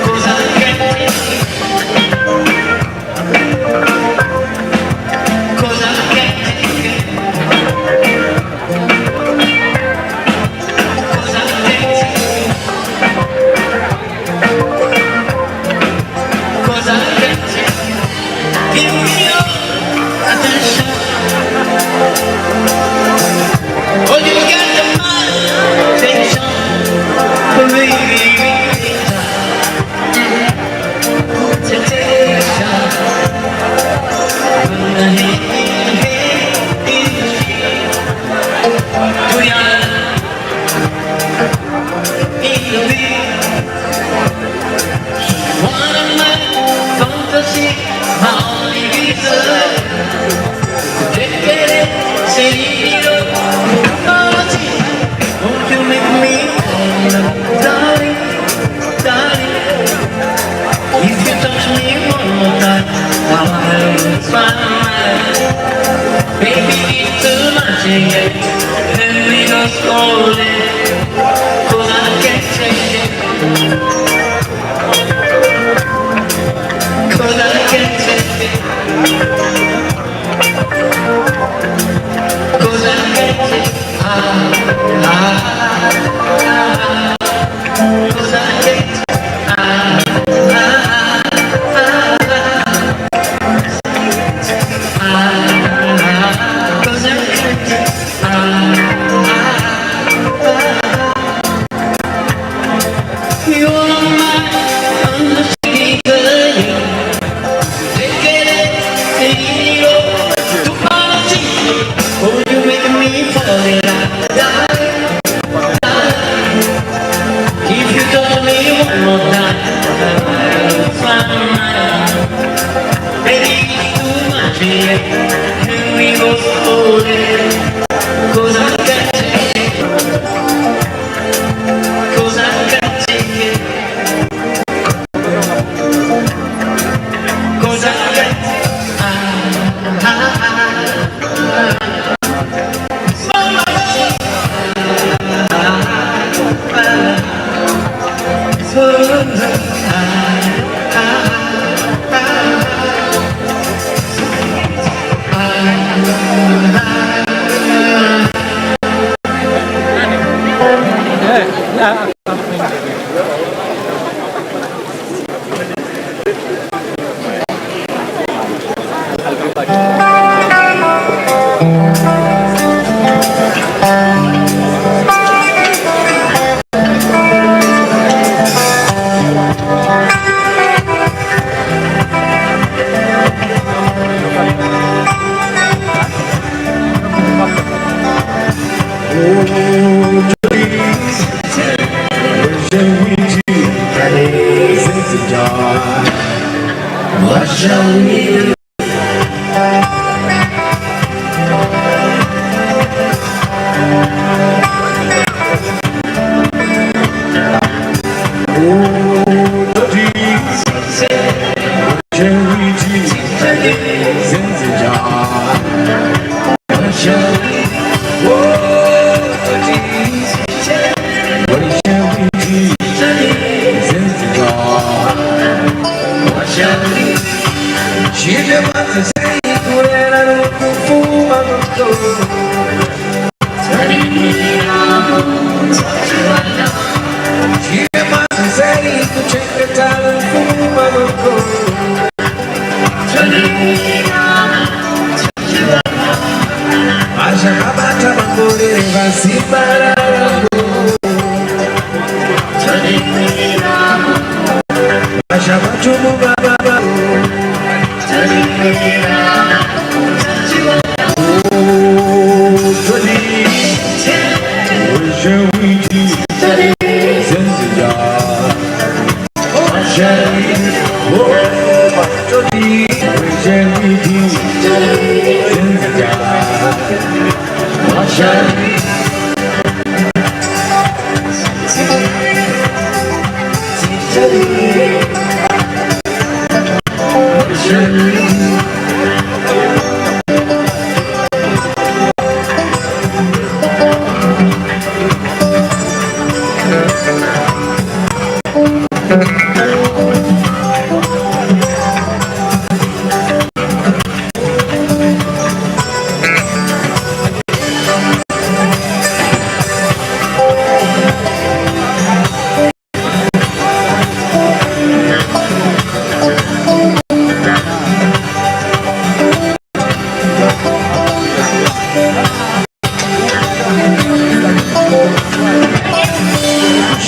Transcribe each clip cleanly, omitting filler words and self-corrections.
Cause I can't to be one of my fantasy, my only reason. Won't you make me darling, darling? If you touch me one more time, I'll lose my mind. Baby, it's too much again. Let me go slowly, 'cause I can't take it. 'Cause I can't take it. 'Cause I can't take it. What shall we do?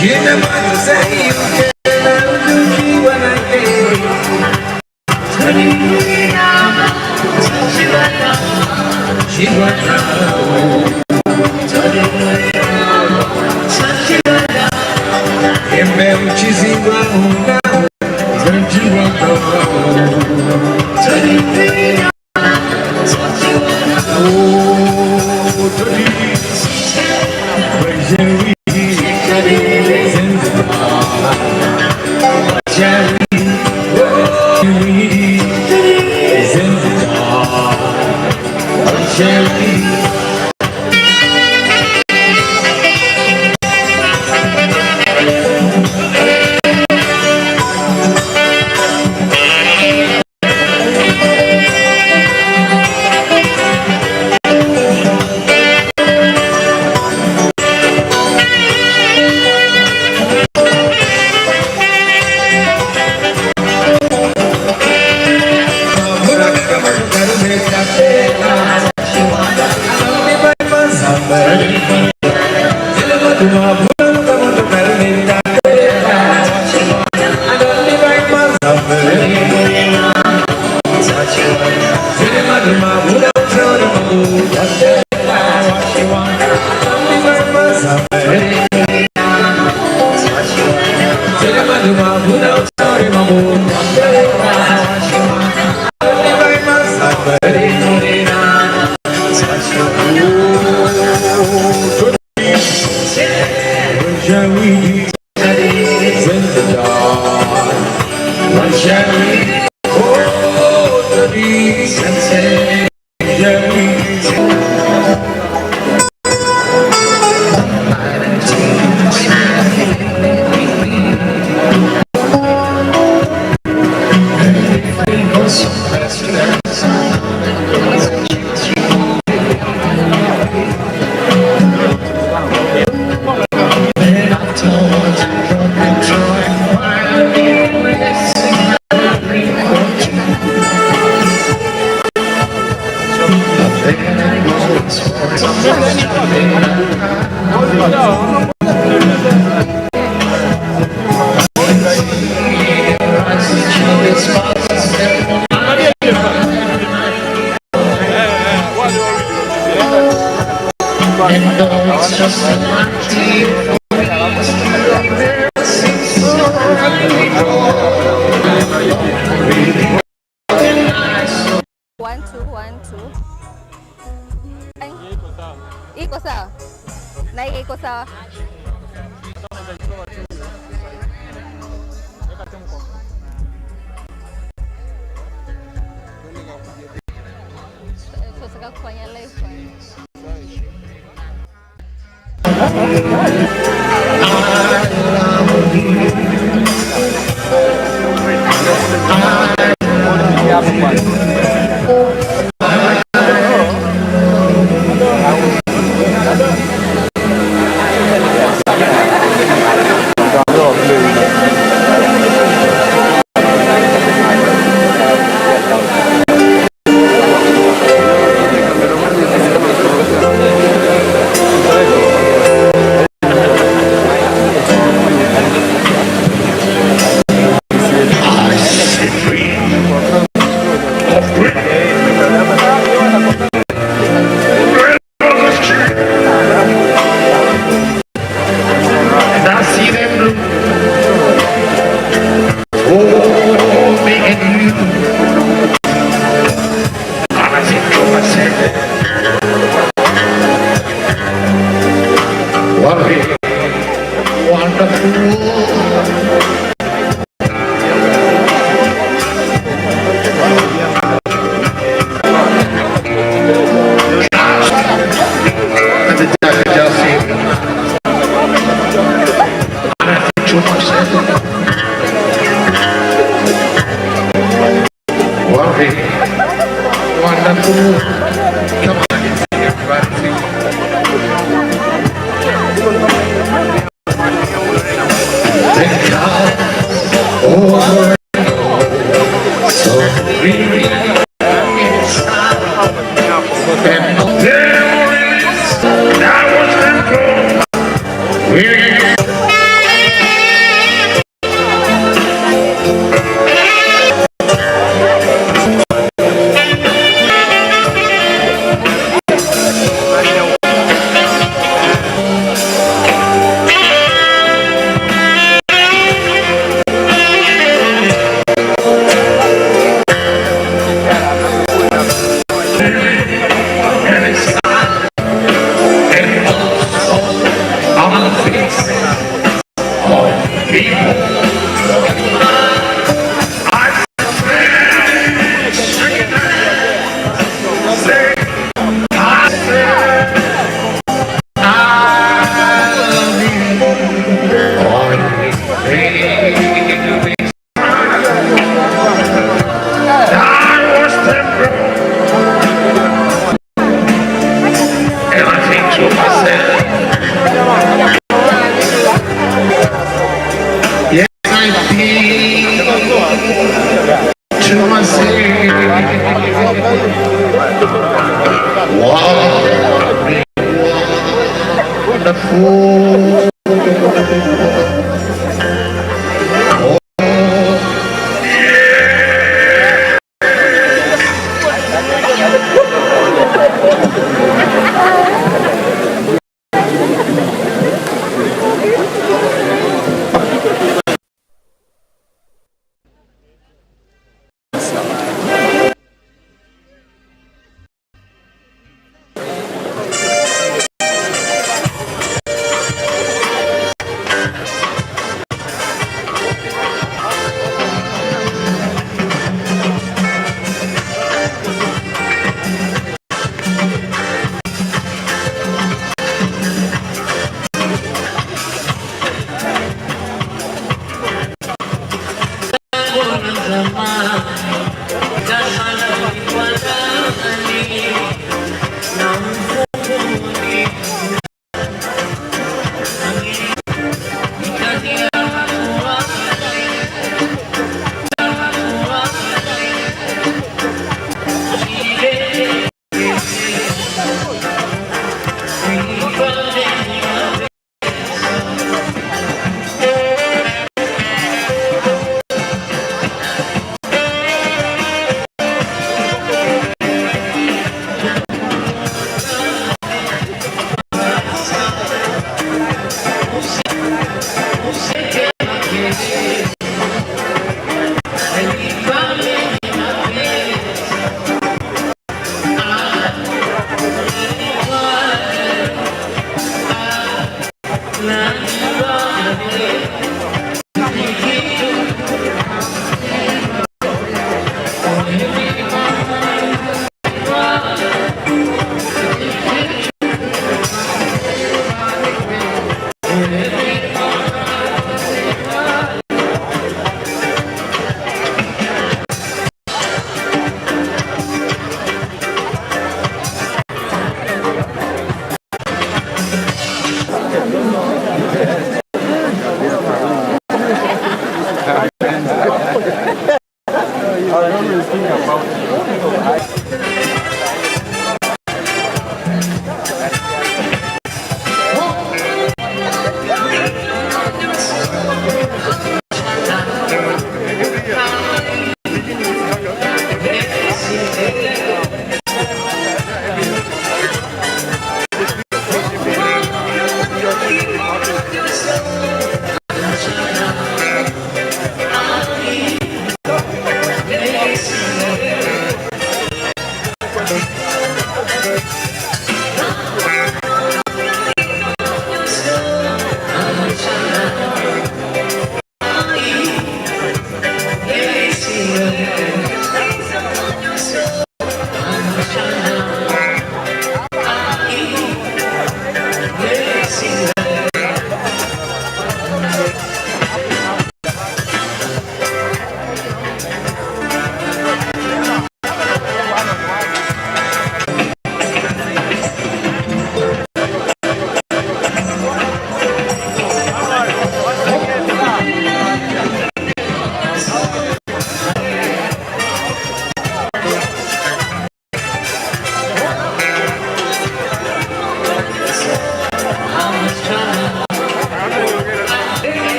You never say you can. e meu desigual.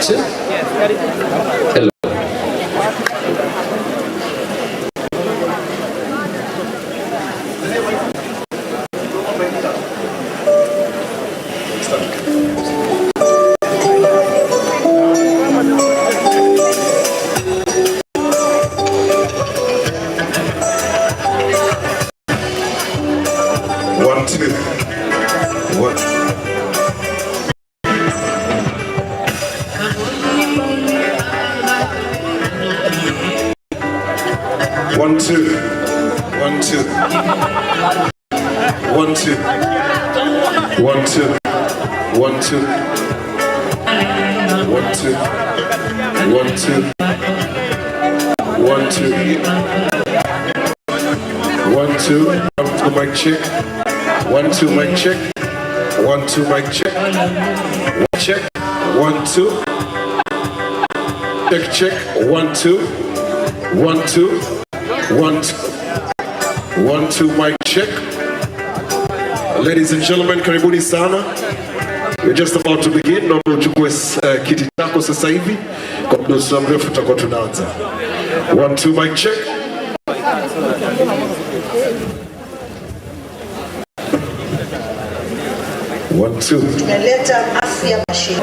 two. Hello. One, two. What? One, two. One, two. One, two. One, two. One, two. One, two. One, two. One, two. One, two. Come to mic check. 1, 2, mic check. 1, 2, mic check. One, check. 1, 2. Check, check. 1, 2. 1, 2. 1, 2. 1, 2, mic check. Ladies and gentlemen, karibuni sana. We're just about to begin. Naomba uchukue kiti chako sasa hivi. Kwa muda mrefu tutakuwa tunaanza. 1, 2, mic check. One, two. Tumeleta afya mashine.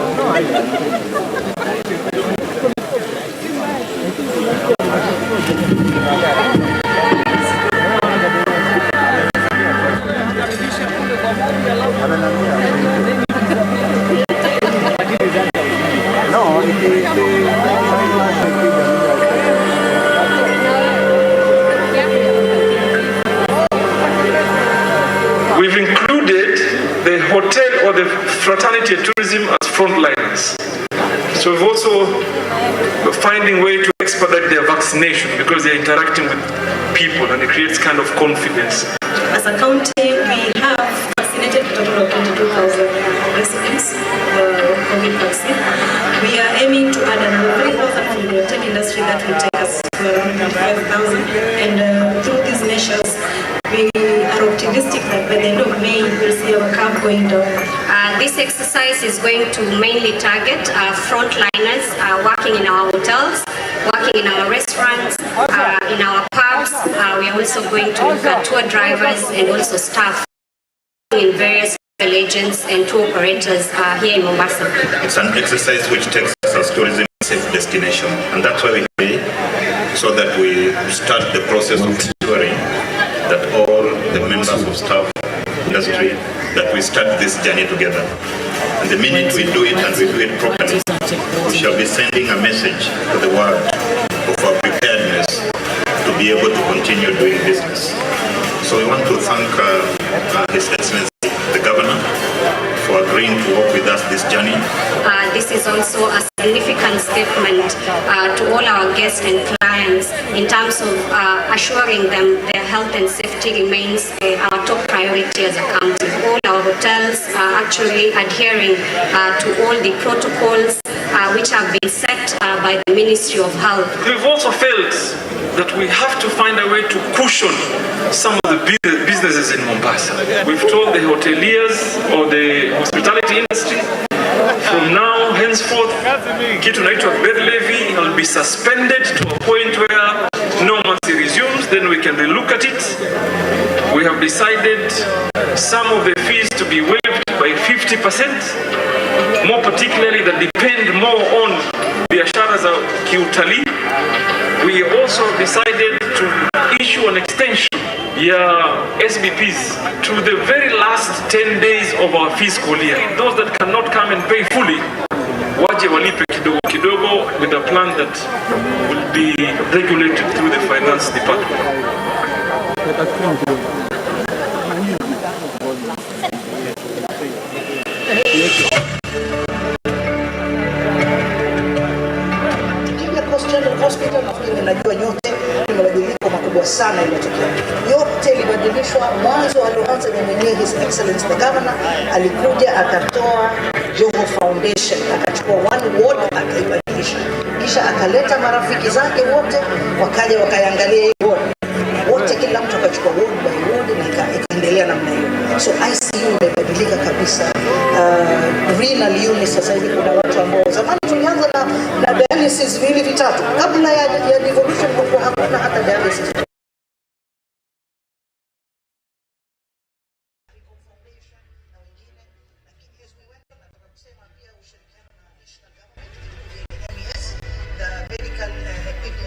We've included the hotel or the fraternity tourism as frontliners. So we've also finding way to expedite their vaccination because they're interacting with people and it creates kind of confidence. As a county, we have vaccinated a total of 22,000 residents with COVID vaccine. We are aiming to add another 3,000 from the hotel industry that will take us to around 25,000. And through these measures, we are optimistic that by the end of May, we'll see our curve going down. This exercise is going to mainly target frontliners working in our hotels, working in our restaurants, in our pubs. We are also going to look at tour drivers and also staff in various agents and tour operators here in Mombasa. It's an exercise which takes us as tourism safe destination, and that's why we're here, so that we start the process of ensuring that all the members of staff, industry, that we start this journey together. And the minute we do it and we do it properly, we shall be sending a message to the world of our preparedness to be able to continue doing business. So we want to thank His Excellency, the Governor, for agreeing to work with us this journey. This is also a significant statement to all our guests and clients in terms of assuring them their health and safety remains our top priority as a county. All our hotels are actually adhering to all the protocols which have been set by the Ministry of Health. We've also felt that we have to find a way to cushion some of the businesses in Mombasa. We've told the hoteliers or the hospitality industry, from now henceforth, kitu naitwa bed levy will be suspended to a point where normalcy resumes, then we can relook at it. We have decided some of the fees to be waived by 50%, more particularly that depend more on biashara za kiutalii. We also decided to issue an extension SBPs to the very last 10 days of our fiscal year. Those that cannot come and pay fully, waje walipe kidogo kidogo, with a plan that will be regulated through the finance department. Hospital nafikiri najua yote ni mabadiliko makubwa sana yametokea. Yote ilibadilishwa. Mwanzo alianza ni mwenyewe His Excellency the Governor alikuja akatoa Joho Foundation, akachukua one ward akaibadilisha. Kisha akaleta marafiki zake wote wakaja wakaangalia hiyo ward. Wote kila mtu akachukua ward by ward na ikaendelea namna hiyo. So ICU imebadilika kabisa. renal unit. Sasa hivi kuna watu ambao zamani tulianza na dialysis viwili vitatu, kabla ya devolution kulikuwa hakuna hata dialysis.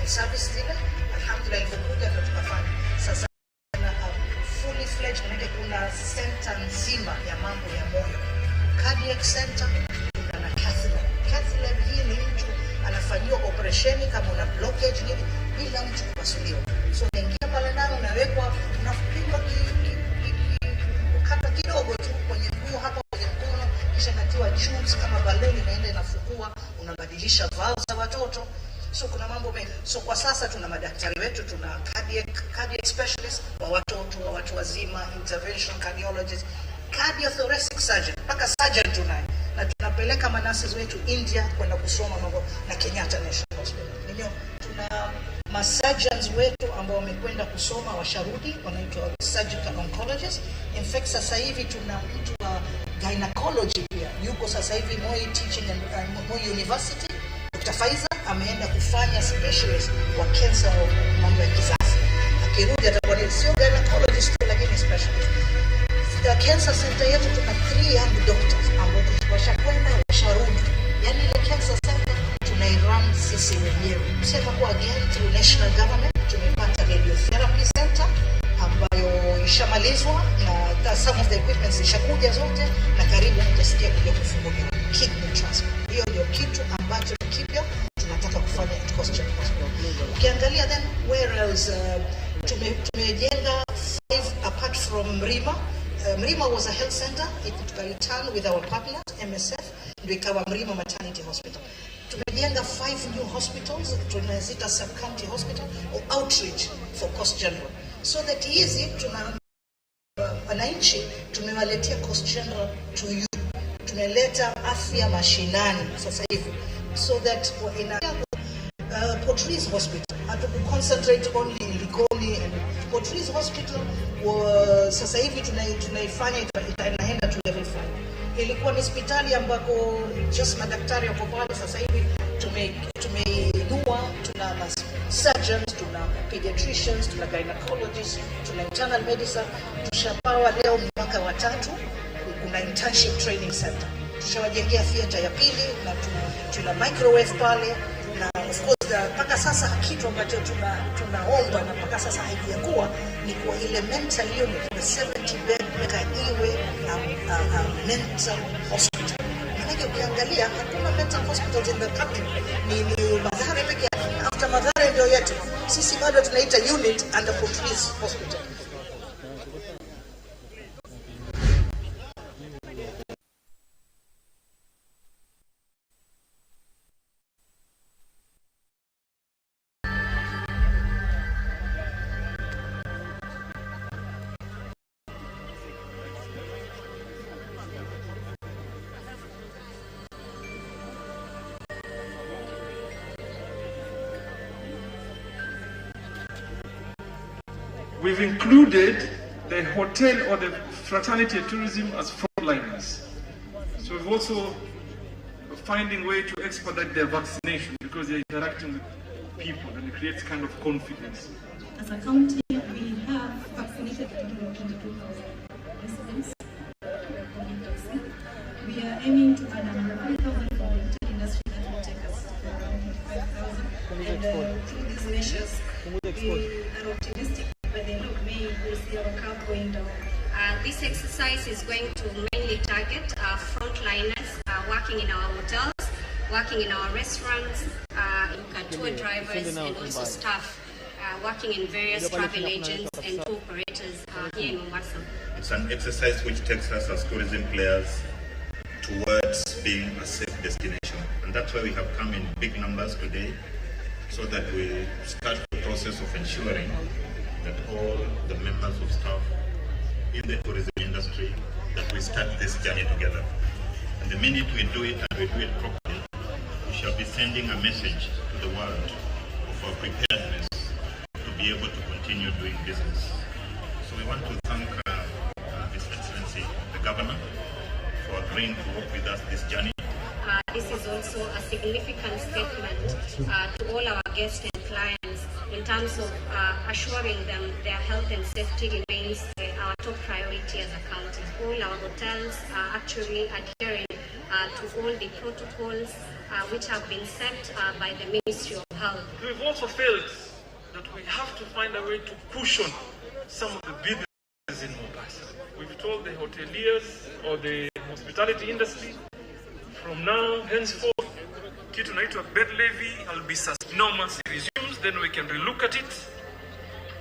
Service zile alhamdulillah ilivyokuja ndio tukafanya sasa na fully fledged, maana kuna center nzima ya mambo ya moyo, cardiac center, kuna na cath lab. Hii ni mtu anafanyiwa operation kama una blockage nini bila mtu kupasuliwa, so unaingia pale ndani, unawekwa, unapigwa kata kidogo tu kwenye mguu hapa kwenye mkono, kisha natiwa tubes kama balloon inaenda inafukua, unabadilisha valves za watoto. So kuna mambo mengi. So kwa sasa tuna madaktari wetu, tuna cardiac specialist wa watoto, wa watu wazima, intervention cardiologist, cardiothoracic surgeon, mpaka surgeon tunaye, na tunapeleka manurses wetu India kwenda kusoma mambo na Kenyatta National Hospital. Tuna masurgeons wetu ambao wamekwenda kusoma washarudi, wanaitwa surgical oncologist. In fact sasa hivi tuna mtu wa gynecology pia yuko sasa hivi Moi teaching and Moi University. Dr. Faiza ameenda kufanya specialist wa cancer wa mambo ya kizazi. Akirudi atakuwa ni sio gynecologist lakini specialist. The cancer center yetu tuna 3 young doctors ambao washakwenda washarudi. Yaani ile cancer center tunairun sisi wenyewe. Kusema kwa again through national government tumepata radiotherapy center ambayo ishamalizwa na some of the equipment zishakuja zote, na karibu mtasikia kuja kufunguliwa kidney transplant. Hiyo ndio kitu ambacho kipya tunataka kufanya at Coast Hospital. Ukiangalia then where else tumejenga 5 apart from Mrima. Mrima was a health center, it returned with our partners MSF, ndio ikawa Mrima Maternity Hospital. Tumejenga 5 new hospitals, tunazita sub-county hospital or outreach for Coast General. So that easy tuna wananchi tumewaletea Coast General to you. Tumeleta afya mashinani sasa hivi, so that in Portrees Hospital hatuku concentrate only in Likoni, and Portrees Hospital sasa hivi tunaifanya inaenda to level 5. Ilikuwa ni hospitali ambako just madaktari wako pale, sasa hivi tumeinua, tuna surgeons, tuna pediatricians, tuna gynecologists, tuna internal medicine. Tushapawa leo mwaka wa 3, kuna internship training center. Tushawajengea theater ya pili na tuna microwave pale, na of course mpaka sasa kitu ambacho tunaomba na mpaka sasa haijakuwa ni kwa ile mental unit, the 70 bed iwe mental hospital. Maana ukiangalia hakuna mental hospitals in the country, ni Mathare pekee yake. After Mathare ndio yetu sisi, bado tunaita unit under Portrees Hospital. We've included the hotel or the fraternity tourism as frontliners. So we've also finding way to expedite their vaccination because they're interacting with people and it creates kind of confidence. As a county, we have vaccinated a total of 22,000 residents. We are aiming to add another 3,000 for the hotel industry that will take us to around 25,000. And through these measures, we are optimistic. By the end of May, we'll see our count going down. This exercise is going to mainly target frontliners working in our hotels, working in our restaurants, tour drivers, and also staff working in various travel agents and tour operators here in Mombasa. It's an exercise which takes us as tourism players towards being a safe destination. And that's why we have come in big numbers today, so that we start the process of ensuring that all the members of staff in the tourism industry, that we start this journey together. And the minute we do it and we do it properly, we shall be sending a message to the world of our preparedness to be able to continue doing business. So we want to thank His Excellency, the Governor, for agreeing to work with us this journey. This is also a significant statement to all our guests and clients in terms of assuring them their health and safety remains our top priority as a county. All our hotels are actually adhering to all the protocols which have been set by the Ministry of Health. We've also felt that we have to find a way to cushion some of the businesses in Mombasa. We've told the hoteliers or the hospitality industry, from now henceforth, kitu naitwa bed levy will be normalcy resumes, then we can relook at it.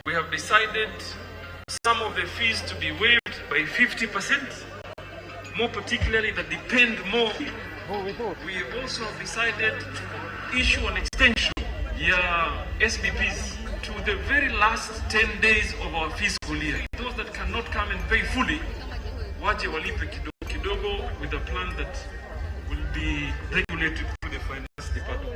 We have decided some of the fees to be waived by 50%, more particularly that depend more. We also have decided to issue an extension, SBPs, to the very last 10 days of our fiscal year. Those that cannot come and pay fully, waje walipe kidogo kidogo, with a plan that will be regulated through the finance department.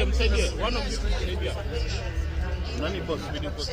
Msaidie one of you kusaidia. Nani boss video post?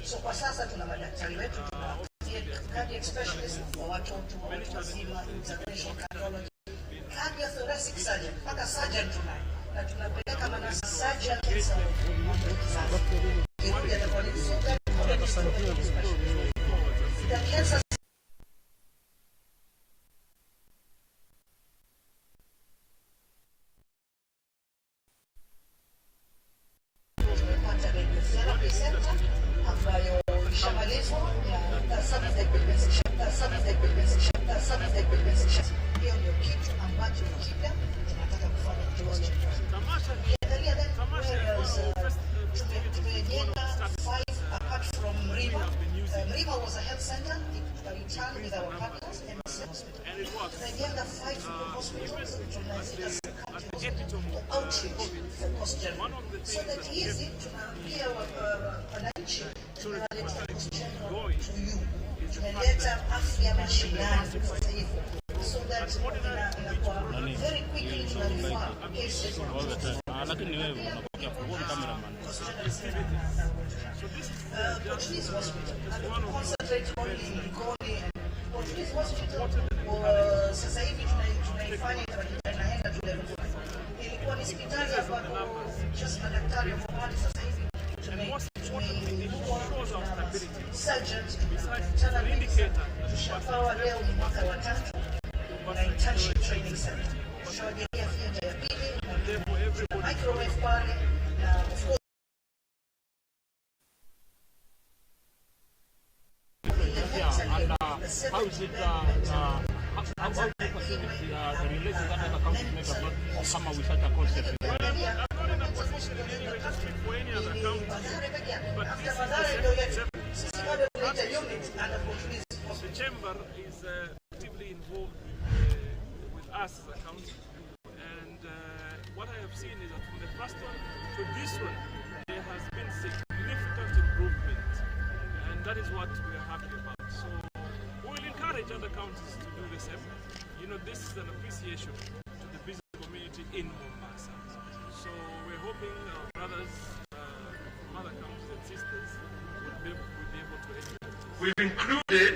So kwa sasa tuna madaktari wetu, cardiac specialist wa watoto, watu wazima, interventional cardiology, cardiothoracic surgeon, mpaka surgeon tunaye, na tunapeleka mana surgeon sasa. Hiyo atakuwa ni surgeon the cancer was a health center. It returned with our partners and hospital. Tunajenga 5 hospitals outreach for cost-general. So that easy tunaambia wananchi tunaleta cost-general to you. Tunaleta afya mashinani sasa hivi. So that inakuwa very quickly tunarifaa cases. Lakini wewe unapokea kwa cameraman. Portuguese hospital. Concentrate only in Likoni. Portuguese hospital sasa hivi tunaifanya tunaenda to level 5. Ilikuwa ni hospitali ambapo just madaktari wa awali, sasa hivi tumeimua surgeons, tushapawa leo ni mwaka wa 3 na internship training center. Tushawajengea theater ya pili na microwave pale na of course how is it how do you facilitate the relations that other countries make about come up with such a concept? The chamber is actively involved with us as a council, and what I have seen is that from the first one to this one, there has been significant improvement, and that is what we are happy about. So we will encourage other counties to do the same. You know, this is an appreciation to the business community in Mombasa. So we're hoping our brothers from other countries and sisters would be able to educate. We've included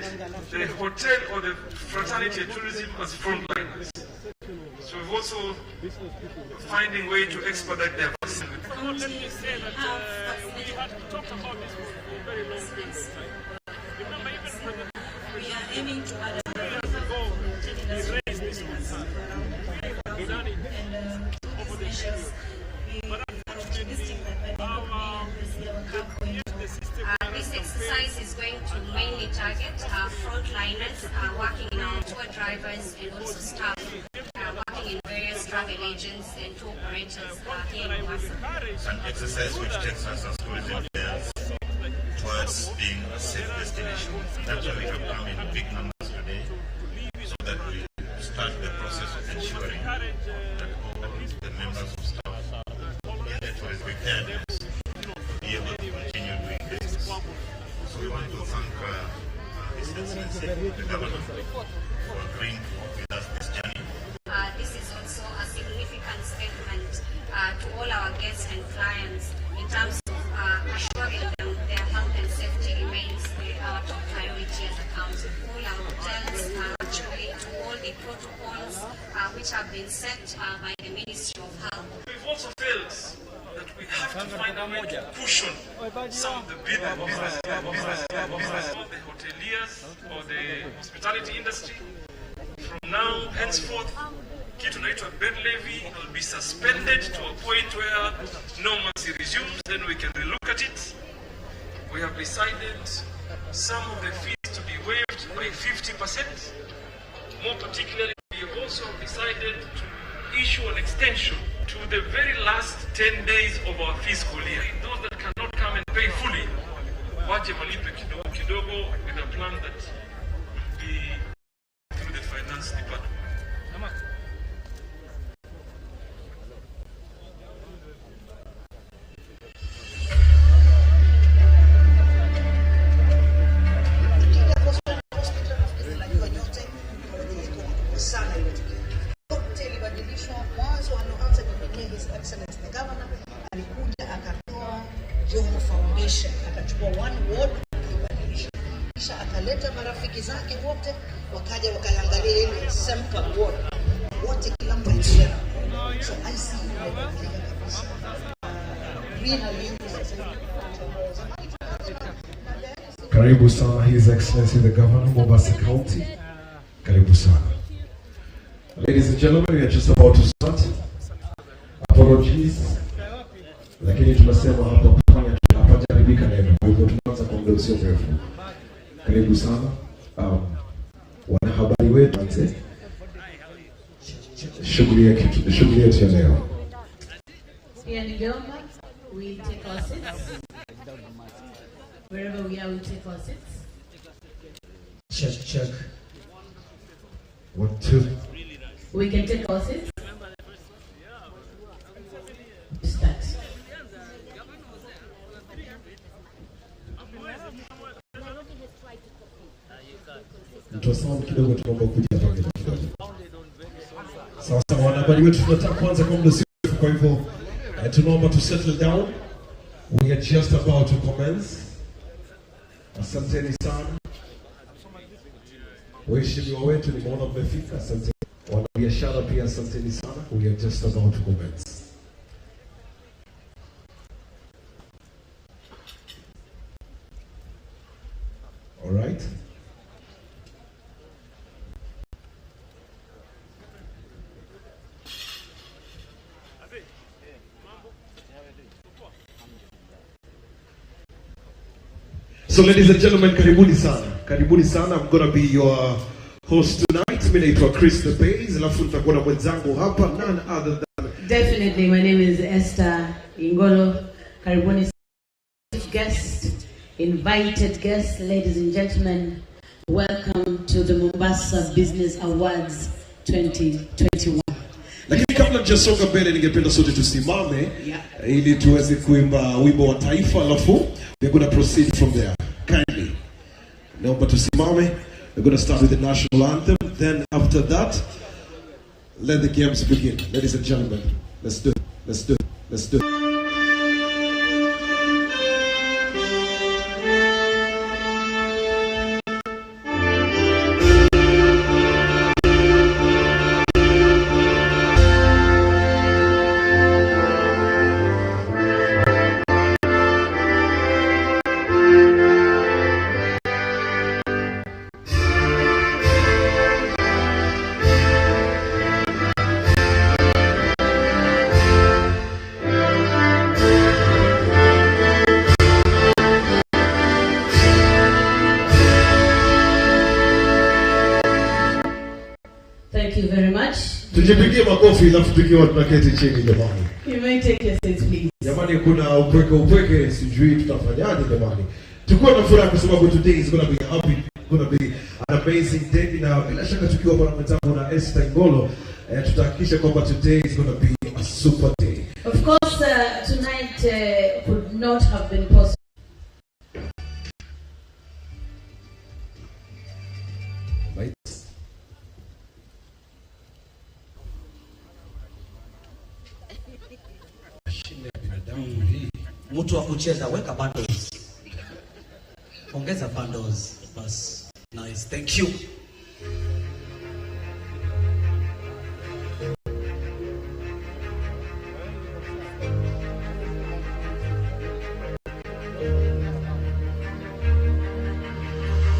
the hotel or the fraternity and tourism as frontliners. So we've also finding way to expedite their vaccine. Let me say that we had talked about this for a very long period of time. Remember, even We are aiming to add years ago, we raised this concern. We've done it over the years. But unfortunately, the system This exercise is going to mainly target frontliners working in our tour drivers and also staff working in various travel agents and tour operators here in Mombasa. It's an exercise which takes us as tourism players towards being a safe destination. That's why we have come in big numbers today, so that we start the process of ensuring that all the members of staff in the tourist preparedness will be able to continue doing business. So we want to thank His Excellency, the Governor, for agreeing with us this journey. This is also a significant statement to all our guests and clients in terms of assuring them their health and safety remains our top priority as a council. All our hotels actually to all the protocols which have been set by the Ministry of Health. We've also felt that we have to find a way to cushion some of the business, all the hoteliers or the hospitality industry. From now, henceforth, kitu naitwa bed levy will be suspended to a point where normalcy resumes, then we can relook at it. We have decided some of the fees to be waived by 50%. More particularly, we have also decided to issue an extension to the very last 10 days of our fiscal year. Those that cannot come and pay fully, wache walipe kidogo kidogo, with a plan that will be through the finance department. His Excellency the Governor alikuja akatoa Joho Foundation, akachukua one ward akibadilisha, kisha akaleta marafiki zake wote wakaja wakaangalia ile sample ward wote, kila mtu aliona. So I see imebadilika kabisa. Karibu sana His Excellency the Governor, Mombasa County. Karibu sana. Ladies and gentlemen, we are just about to start. Apologies, lakini tunasema hapa kufanya tunapajaribika neno, kwa hivyo tunaanza kwa muda usio mrefu. Karibu sana wanahabari wetu, shughuli yetu ya leo. Here in Gala, we take our seats. Wherever we are, we take our seats. Check. 1, 2. We can take our seats. Start. Sound kidogo tunaomba kuja hapa kidogo. Sasa wanahabari wetu tunataka kuanza kwa muda mrefu, kwa hivyo tunaomba to settle down. We are just about to commence. Asanteni sana. Waheshimiwa wetu nimeona mmefika, asante. Wanabiashara pia asanteni sana. We are just about to commence. All right. So ladies and gentlemen, karibuni sana. Karibuni sana. I'm going to be your host tonight. Mimi naitwa Chris the Bays, alafu nitakuwa na mwenzangu hapa, none other than Definitely, my name is Esther Ingolo. Karibuni guest, invited guests, ladies and gentlemen. Welcome to the Mombasa Business Awards 2021. Lakini kabla tujasonga mbele, ningependa sote tusimame ili tuweze kuimba wimbo wa taifa, alafu we're going to proceed from there. Kindly. Naomba tusimame. We're going to start with the national anthem. Then after that, let the games begin. Ladies and gentlemen, let's do it. Let's do it. Thank you very much. Tujipigie makofi alafu tukiwa tunaketi chini jamani. You may take your seats, please. Jamani, kuna upweke sijui tutafanyaje jamani. Tuko na furaha kwa sababu today is going to be happy, going to be an amazing day, na bila shaka tukiwa hapa na mtambo na Esther Ingolo tutahakikisha kwamba today is going to be a super day. Of course, tonight could not have been possible. Right? Mtu wa kucheza weka bundles. Ongeza bundles. Bas. Nice. Thank you.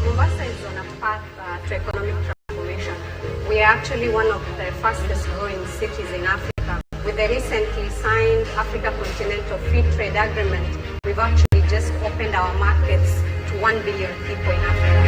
Mombasa is on a path to economic transformation. We are actually one of the fastest growing cities in Africa. With the recently signed Africa Continental Free Trade Agreement, we've actually just opened our markets to 1 billion people in Africa.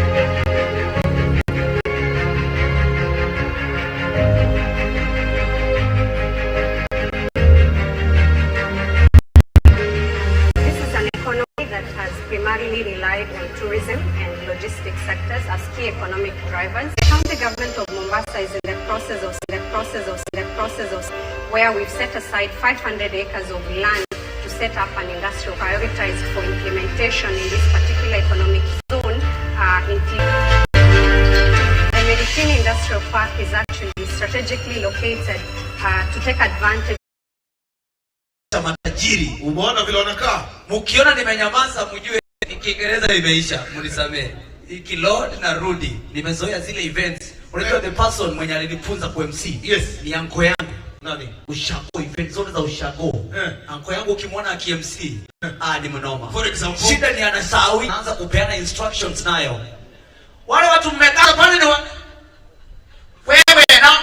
This is an economy that has primarily relied on tourism and logistics sectors as key economic drivers. The county government of Mombasa is in the process of where we've set aside 500 acres of land to set up an industrial prioritized for implementation in this particular economic zone. The Medicine Industrial Park is actually strategically located to take advantage. Matajiri. Umeona vile wanakaa? Mkiona nimenyamaza mjue Kiingereza imeisha, mnisamee. Iki Lord na Rudy, nimezoea zile events. Unajua the person mwenye alinifunza kwa MC. Yes. Ni anko yangu. Nani? Ushago, event zote za ushago. Anko yangu ukimwona aki-MC, ni mnoma. For example, shida ni anasahau, anaanza kupeana instructions nayo. Wale watu mmekaa pale ni wewe na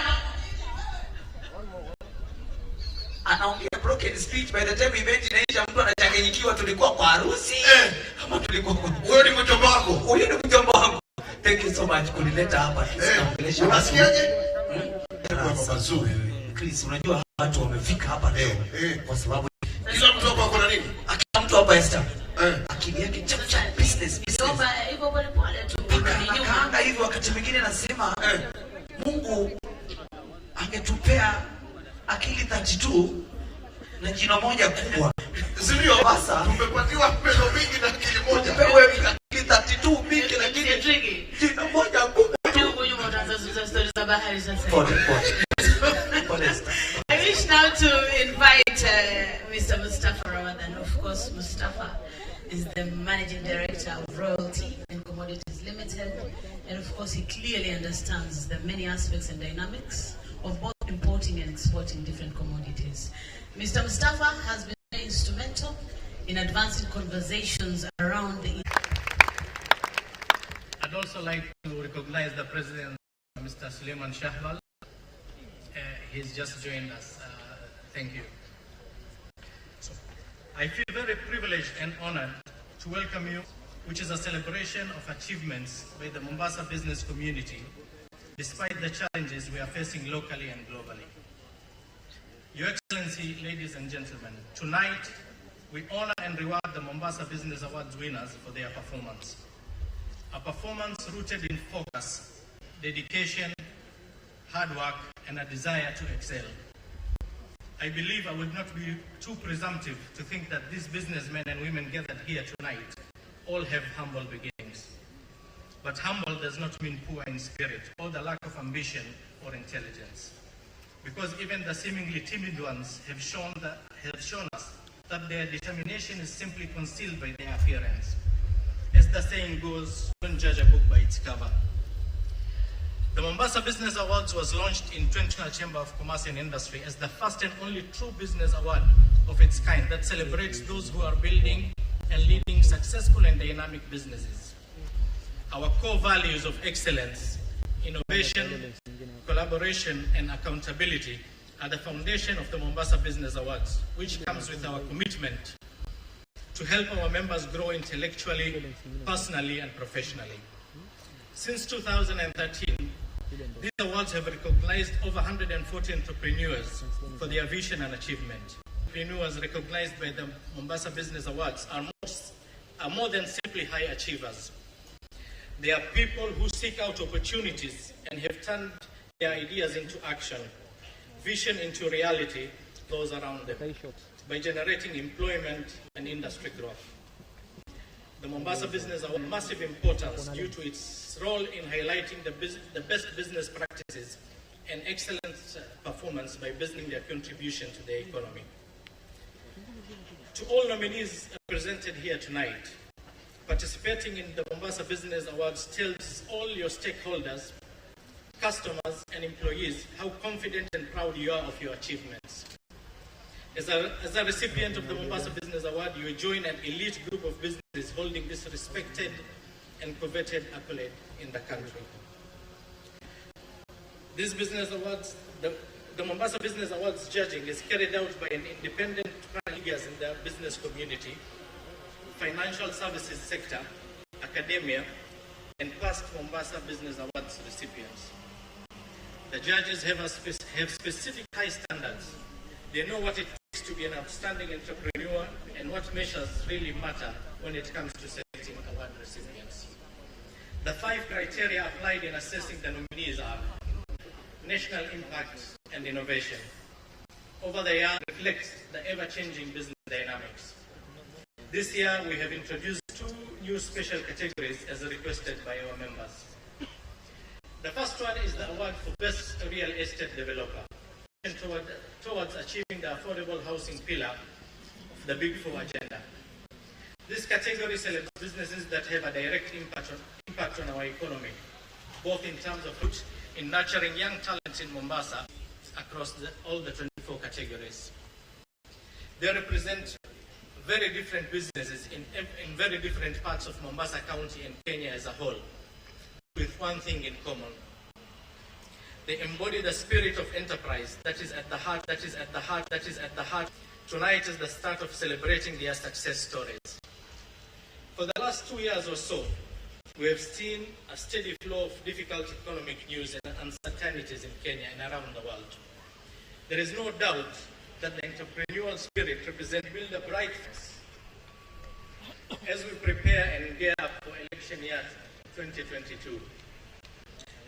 anaongea broken speech. By the time event inaisha mtu anachanganyikiwa, tulikuwa kwa harusi ama tulikuwa kwa wewe ni mjomba wako. Huyo ni mjomba wangu. Thank you so much kunileta hapa. Tunaongelesha unasikiaje? Mazuri. Chris, unajua watu wamefika hapa leo kwa sababu kila mtu hapa ako na nini? Kila mtu hapa Esther. Akili yake chacha business. Naomba hivyo pole pole tu. Kanga hivi wakati mwingine nasema Mungu angetupea akili 32 na jina moja kubwa. Sio basa. Tumepatiwa pesa mingi na akili moja. Tupewe akili 32 mingi lakini jina moja kubwa. I wish now to invite Mr. Mustafa Ramadan. Of course, Mustafa is the Managing Director of Royalty and Commodities Limited. And of course, he clearly understands the many aspects and dynamics of both importing and exporting different commodities. Mr. Mustafa has been very instrumental in advancing conversations around the... I'd also like to recognize the President, Mr. Suleiman Shahwal. He's just joined us. Thank you. So, I feel very privileged and honored to welcome you, which is a celebration of achievements by the Mombasa business community, despite the challenges we are facing locally and globally. Your Excellency, ladies and gentlemen, tonight we honor and reward the Mombasa Business Awards winners for their performance. A performance rooted in focus, dedication, hard work, and a desire to excel. I believe I would not be too presumptive to think that these businessmen and women gathered here tonight all have humble beginnings. But humble does not mean poor in spirit or the lack of ambition or intelligence. because even the seemingly timid ones have shown us that their determination is simply concealed by their appearance. As the saying goes, don't judge a book by its cover. The Mombasa Business Awards was launched in Untitled Chamber of Commerce and Industry as the first and only true business award of its kind that celebrates those who are building and leading successful and dynamic businesses. Our core values of excellence, innovation, collaboration, and accountability are the foundation of the Mombasa Business Awards, which comes with our commitment to help our members grow intellectually, personally, and professionally. Since 2013, these awards have recognized over 140 entrepreneurs for their vision and achievement. Entrepreneurs recognized by the Mombasa Business Awards are more than simply high achievers. They are people who seek out opportunities and have turned their ideas into action, vision into reality, those around them, by generating employment and industry growth. The Mombasa Business Award has massive importance due to its role in highlighting the best business practices and excellent performance by boosting their contribution to the economy. To all nominees represented here tonight, participating in the Mombasa Business Awards tells all your stakeholders, customers, and employees how confident and proud you are of your achievements. As a recipient of the Mombasa Business Award, you join an elite group of businesses holding this respected and coveted accolade in the country. These business awards, the Mombasa Business Awards judging is carried out by an independent leaders in the business community, financial services sector, academia, and past Mombasa Business Awards recipients. The judges have specific high standards. They know what it takes to be an outstanding entrepreneur and what measures really matter when it comes to selecting award recipients. The 5 criteria applied in assessing the nominees are national impact and innovation. Over the year, reflects the ever-changing business dynamics. This year, we have introduced 2 new special categories as requested by our members. The first one is the award for Best Real Estate Developer, towards achieving the affordable housing pillar of the Big 4 agenda. This category celebrates businesses that have a direct impact on our economy, both in terms of in nurturing young talent in Mombasa across all the 24 categories. They represent very different businesses in very different parts of Mombasa County and Kenya as a whole, with one thing in common. They embody the spirit of enterprise that is at the heart. Tonight is the start of celebrating their success stories. For the last 2 years or so, we have seen a steady flow of difficult economic news and uncertainties in Kenya and around the world. There is no doubt that the entrepreneurial spirit represents build a bright future as we prepare and gear up for election year 2022.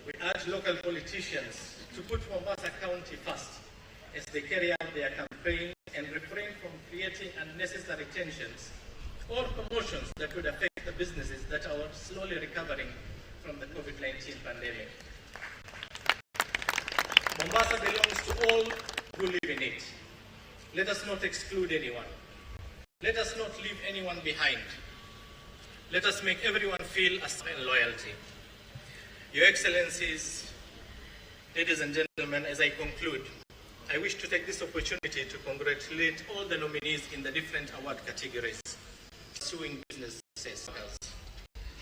We urge local politicians to put Mombasa County first as they carry out their campaign and refrain from creating unnecessary tensions or promotions that would affect the businesses that are slowly recovering from the COVID-19 pandemic. Mombasa belongs to all who live in it. Let us not exclude anyone. Let us not leave anyone behind. Let us make everyone feel a sense of loyalty. Your Excellencies, ladies and gentlemen, as I conclude, I wish to take this opportunity to congratulate all the nominees in the different award categories pursuing business success.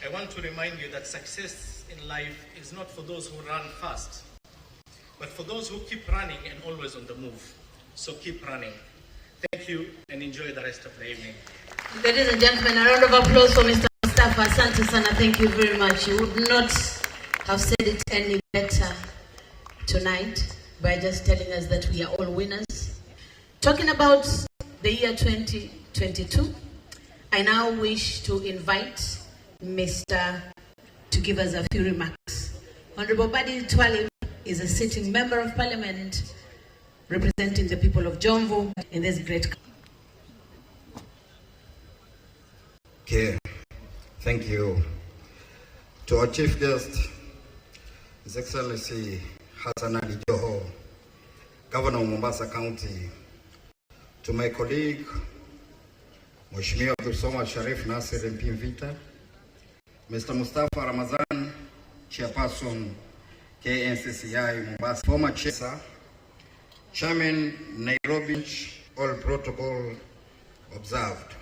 I want to remind you that success in life is not for those who run fast, but for those who keep running and always on the move. So keep running. Thank you and enjoy the rest of the evening. Ladies and gentlemen, a round of applause for Mr. Mustafa. Asante sana, thank you very much. You would not have said it any better tonight by just telling us that we are all winners. Talking about the year 2022, I now wish to invite Mr. to give us a few remarks. Honorable Badi Twalib is a sitting member of parliament representing the people of Jomvu in this great country. Okay, thank you. To our chief guest, His Excellency Hassan Ali Joho, Governor of Mombasa County, to my colleague, Mheshimiwa Abdulsomad Sharif Nasir MP Mvita, Mr. Mustafa Ramazan, Chairperson KNCCI Mombasa, former Chairman Nairobi, all protocol observed.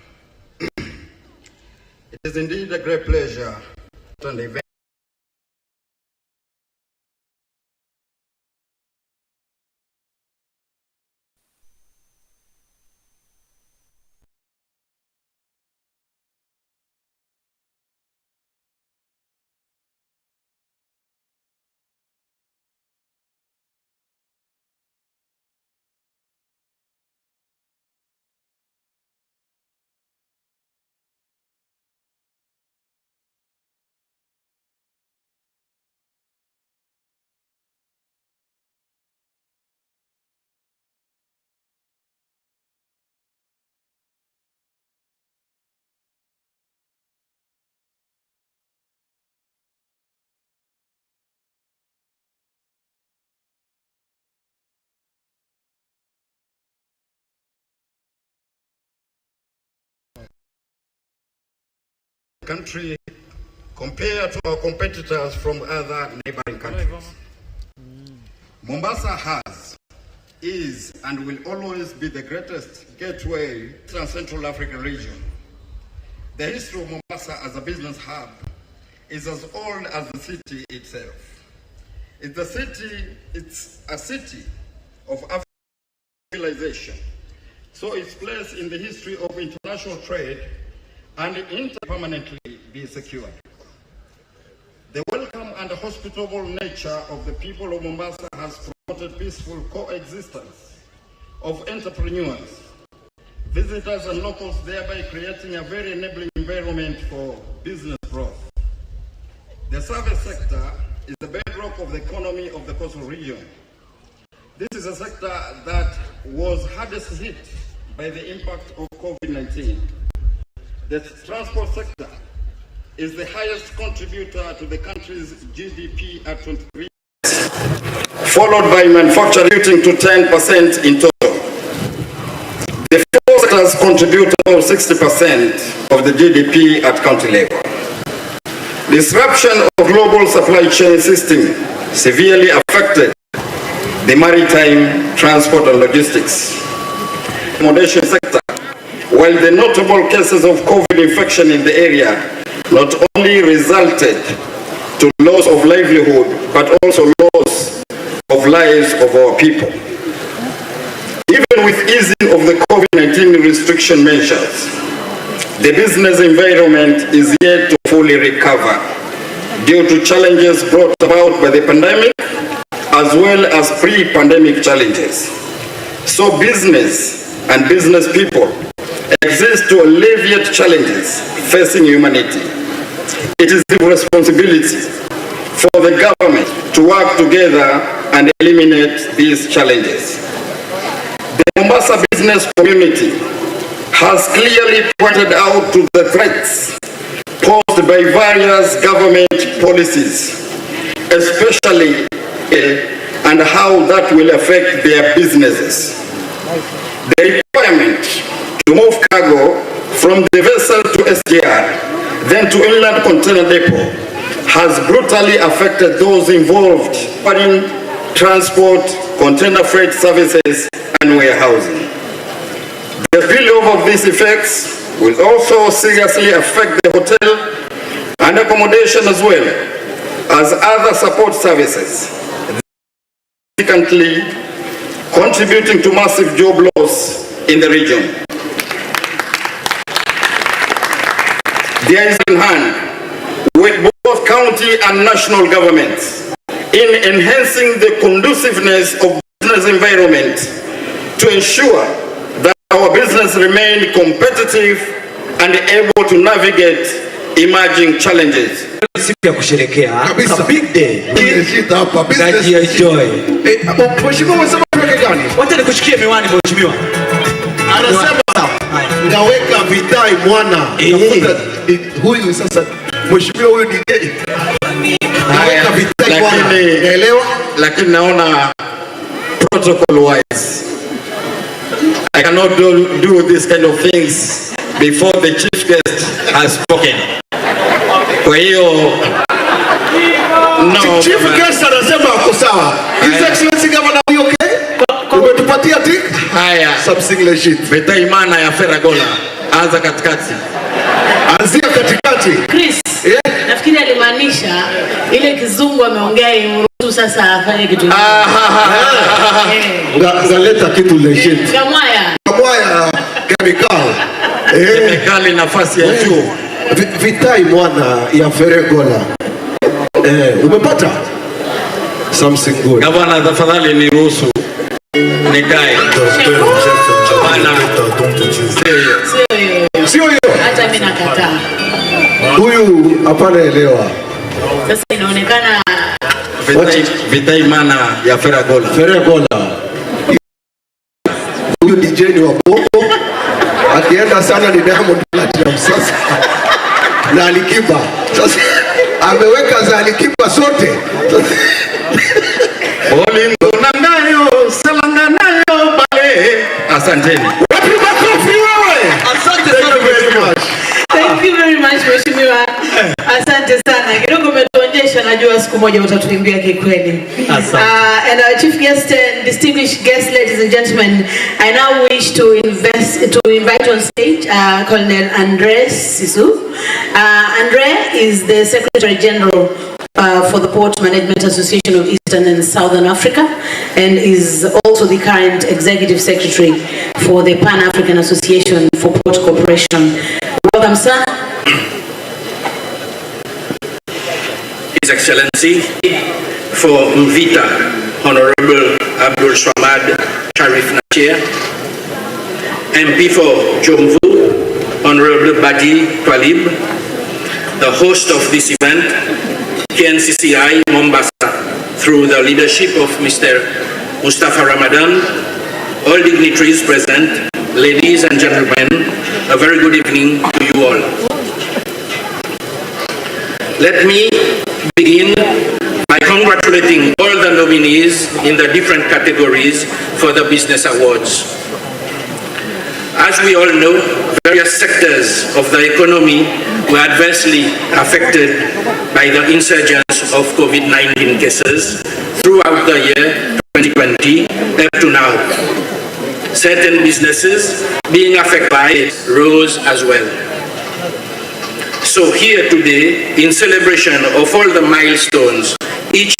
It is indeed a great pleasure to an event country compared to our competitors from other neighboring countries. Mombasa has, is, and will always be the greatest gateway to the Central African region. The history of Mombasa as a business hub is as old as the city itself. It's a city of African civilization, so its place in the history of international trade and permanently be secured. The welcome and hospitable nature of the people of Mombasa has promoted peaceful coexistence of entrepreneurs, visitors and locals, thereby creating a very enabling environment for business growth. The service sector is the bedrock of the economy of the coastal region. This is a sector that was hardest hit by the impact of COVID-19. The transport sector is the highest contributor to the country's GDP at 23%, followed by manufacturing to 10% in total. The four sectors contribute about 60% of the GDP at county level. Disruption of global supply chain system severely affected the maritime, transport and logistics. Accommodation sector, while the notable cases of COVID infection in the area not only resulted to loss of livelihood, but also loss of lives of our people. Even with easing of the COVID-19 restriction measures, the business environment is yet to fully recover due to challenges brought about by the pandemic as well as pre-pandemic challenges. So business and business people exist to alleviate challenges facing humanity. It is the responsibility for the government to work together and eliminate these challenges. The Mombasa business community has clearly pointed out to the threats posed by various government policies, especially and how that will affect their businesses. The requirement to move cargo from the vessel to SGR, then to inland container depot, has brutally affected those involved in transport, container freight services, and warehousing. The spillover of these effects will also seriously affect the hotel and accommodation as well as other support services, significantly contributing to massive job loss in the region. There is in hand with both county and national governments in enhancing the conduciveness of business environment to ensure that our business remain competitive and able to navigate emerging challenges. Siku ya kusherehekea, it's a big day. Enjoy. Mheshimiwa unasema tuweke gani? Wacha nikushikie miwani mheshimiwa. Anasema naweka vitai mwana. Huyu sasa mheshimiwa huyu ni gay. Naweka vitai mwana. Naelewa? Lakini naona protocol-wise. I cannot do this kind of things before the chief guest has spoken. Kwa hiyo no, Chief guest anasema ako sawa. His Excellency Governor, are you okay? Umetupatia tik? Haya. Some-Singlish shit. Vita imana ya Feragola. Anza katikati. Anzia katikati. Chris, nafikiri alimaanisha ile kizungu ameongea imruhusu sasa afanye kitu. Ngaleta kitu legit. Kamwaya. Kamwaya chemical. Chemical nafasi ya juu. Vitai mwana ya Feragola. Umepata? Something good. Gavana, tafadhali niruhusu nikae. Sio hiyo. Hata mimi nakataa. Huyu hapana elewa. Sasa inaonekana Vita imana ya Feragola. Feragola. Huyu DJ ni wa bongo. Akienda sana ni Diamond Platinum sasa. Na Alikiba. Sasa ameweka za Alikiba sote. Bolingo nangayo, salanga nayo pale. Asanteni. Wapi makofi wewe? Asante sana very much. Thank you very much Mheshimiwa. Asante sana. Kidogo umetuonyesha, najua siku moja utatuimbia kikweli. And our chief guest and distinguished guests, ladies and gentlemen, I now wish to invite on stage Colonel Andre Sisu. Andre is the Secretary General for the Port Management Association of Eastern and Southern Africa, and is also the current Executive Secretary for the Pan-African Association for Port Corporation. Welcome, sir. His Excellency, for Mvita, Honorable Abdul Swamad Sharif Nachir, MP for Jomvu, Honorable Badi Twalib, the host of this event, KNCCI Mombasa, through the leadership of Mr. Mustafa Ramadan, all dignitaries present, ladies and gentlemen, a very good evening to you all. Let me begin by congratulating all the nominees in the different categories for the Business Awards. As we all know, various sectors of the economy were adversely affected by the insurgence of COVID-19 cases throughout the year 2020 up to now. Certain businesses being affected by it rose as well. So here today, in celebration of all the milestones each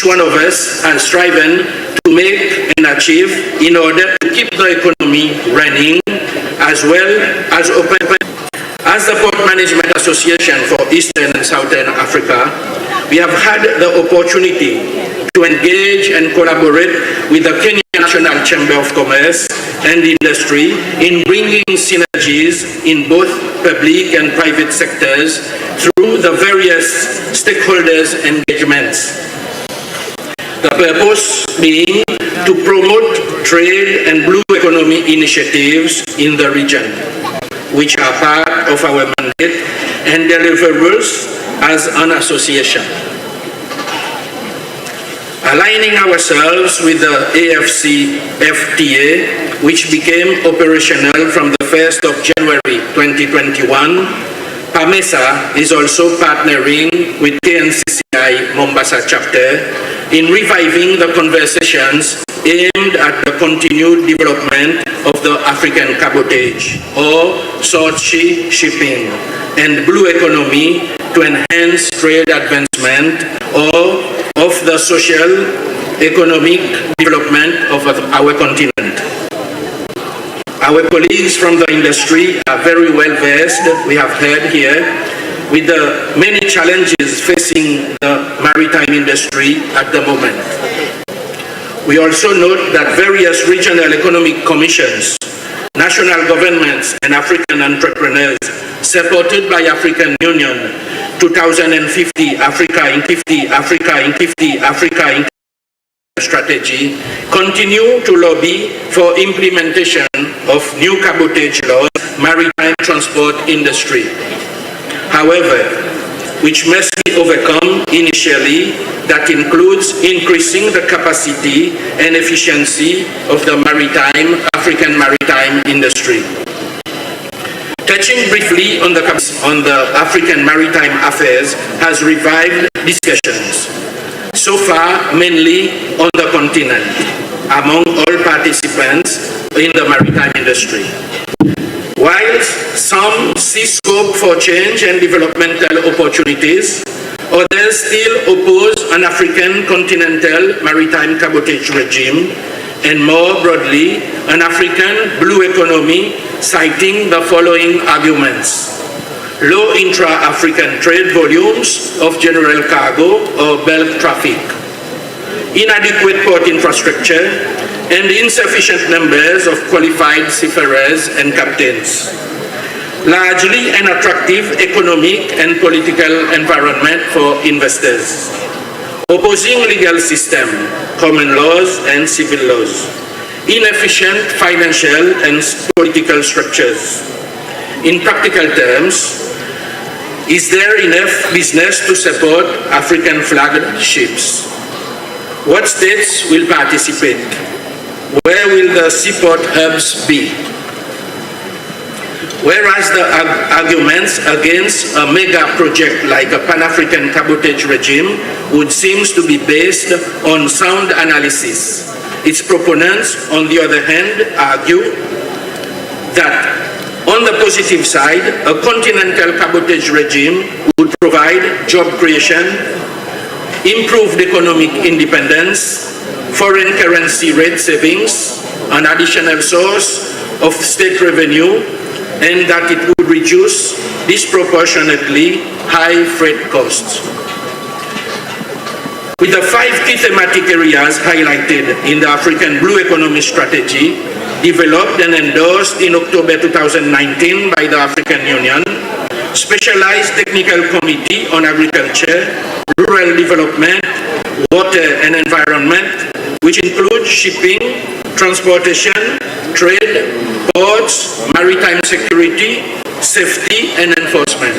one of us has striven to make and achieve in order to keep the economy running as well as open. As the Port Management Association for Eastern and Southern Africa, we have had the opportunity to engage and collaborate with the Kenya National Chamber of Commerce and Industry in bringing synergies in both public and private sectors through the various stakeholders' engagements. The purpose being to promote trade and blue economy initiatives in the region, which are part of our mandate and deliverables as an association. Aligning ourselves with the AFC-FTA, which became operational from the 1st of January 2021, PAMESA is also partnering with KNCCI Mombasa chapter in reviving the conversations aimed at the continued development of the African cabotage or South Sea shipping and blue economy to enhance trade advancement or of the social economic development of our continent. Our colleagues from the industry are very well versed, we have heard here, with the many challenges facing the maritime industry at the moment. We also note that various regional economic commissions, national governments and African entrepreneurs supported by African Union 2050 Africa in 50 Africa in 50 Africa in strategy continue to lobby for implementation of new cabotage laws maritime transport industry. However, which must be overcome initially. That includes increasing the capacity and efficiency of the African maritime industry. Touching briefly on the African maritime affairs has revived discussions, so far mainly on the continent, among all participants in the maritime industry. Whilst some see scope for change and developmental opportunities, others still oppose an African continental maritime cabotage regime, and more broadly, an African blue economy, citing the following arguments: low intra-African trade volumes of general cargo or bulk traffic, inadequate port infrastructure, and insufficient numbers of qualified seafarers and captains. Largely an attractive economic and political environment for investors. Opposing legal system, common laws and civil laws. Inefficient financial and political structures. In practical terms, is there enough business to support African flagged ships? What states will participate? Where will the seaport hubs be? Whereas the arguments against a mega project like a Pan-African cabotage regime would seem to be based on sound analysis, its proponents, on the other hand, argue that on the positive side, a continental cabotage regime would provide job creation, improved economic independence, foreign currency rate savings, an additional source of state revenue, and that it would reduce disproportionately high freight costs. With the 5 key thematic areas highlighted in the African Blue Economy Strategy, developed and endorsed in October 2019 by the African Union, Specialized Technical Committee on Agriculture, Rural Development, Water and Environment, which includes shipping, transportation, trade, ports, maritime security, safety and enforcement.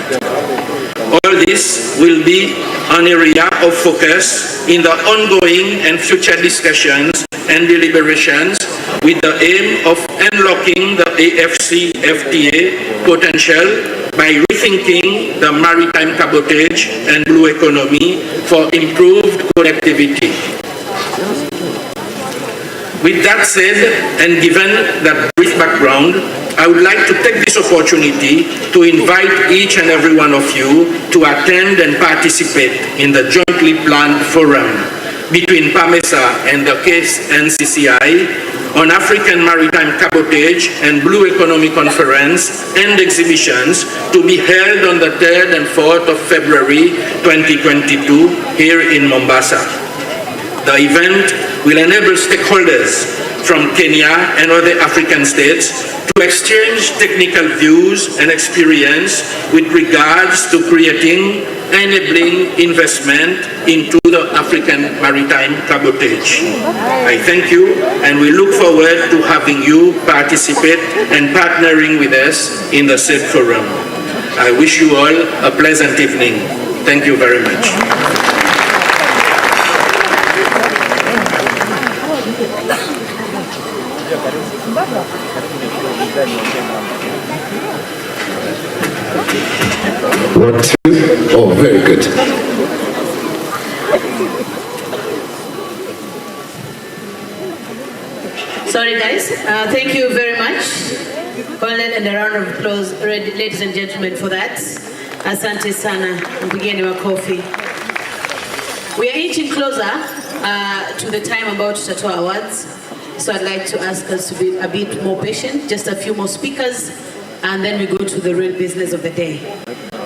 All this will be an area of focus in the ongoing and future discussions and deliberations with the aim of unlocking the AFC-FTA potential by rethinking the maritime cabotage and blue economy for improved connectivity. With that said, and given that brief background, I would like to take this opportunity to invite each and every one of you to attend and participate in the jointly planned forum between PAMESA and the KNCCI on African Maritime Cabotage and Blue Economy Conference and exhibitions to be held on the 3rd and 4th of February 2022 here in Mombasa. The event will enable stakeholders from Kenya and other African states to exchange technical views and experience with regards to creating enabling investment into the African maritime cabotage. I thank you and we look forward to having you participate and partnering with us in the said forum. I wish you all a pleasant evening. Thank you very much. One, two. Oh, very good. Sorry guys, thank you very much. And a round of applause, ladies and gentlemen, for that. Asante sana, mpigeni makofi. We are inching closer to the time about to start our awards. So I'd like to ask us to be a bit more patient, just a few more speakers, and then we go to the real business of the day.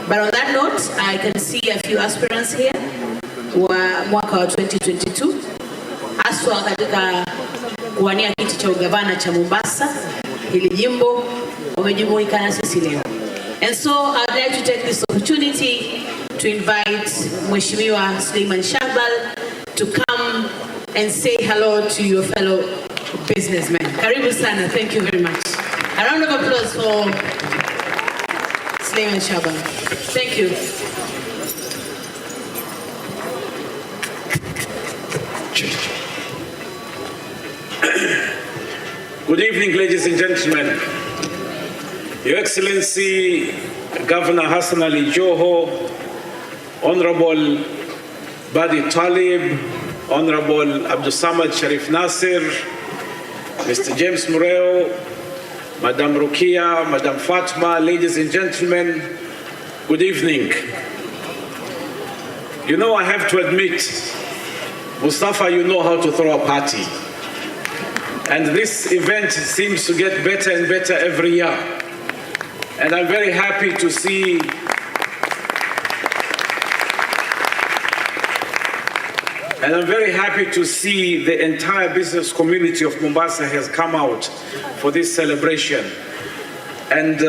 But on that note, I can see a few aspirants here wa mwaka wa 2022 aswa katika kuwania kiti cha ugavana cha Mombasa, hili jimbo wamejumuika na sisi leo. And so I'd like to take this opportunity to invite Mheshimiwa Suleiman Shahbal to come and say hello to your fellow businessmen. Karibu sana, thank you very much. A round of applause for Suleiman Shahbal. Thank you. check. Good evening, ladies and gentlemen. Your Excellency, Governor Hassan Ali Joho, Honorable Badi Talib, Honorable Abdul Samad Sharif Nasir, Mr. James Morrell, Madam Rukia, Madam Fatma, ladies and gentlemen, good evening. You know, I have to admit, Mustafa, you know how to throw a party. And this event seems to get better and better every year. And I'm very happy to see the entire business community of Mombasa has come out for this celebration. And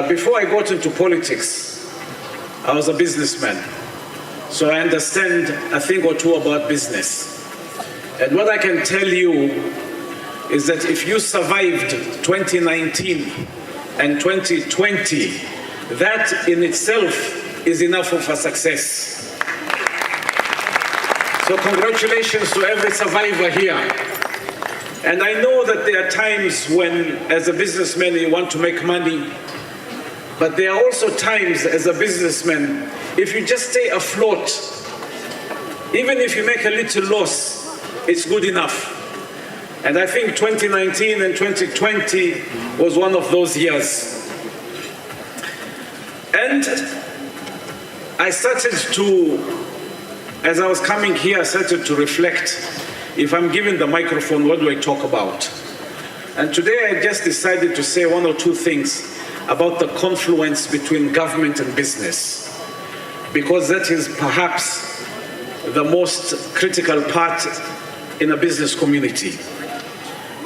before I got into politics, I was a businessman. So I understand a thing or two about business. And what I can tell you is that if you survived 2019 and 2020, that in itself is enough of a success. So congratulations to every survivor here. And I know that there are times when, as a businessman, you want to make money, but there are also times as a businessman, if you just stay afloat, even if you make a little loss, it's good enough. And I think 2019 and 2020 was one of those years. And I started to, as I was coming here, I started to reflect, if I'm given the microphone, what do I talk about? And today I just decided to say one or two things about the confluence between government and business, because that is perhaps the most critical part in a business community.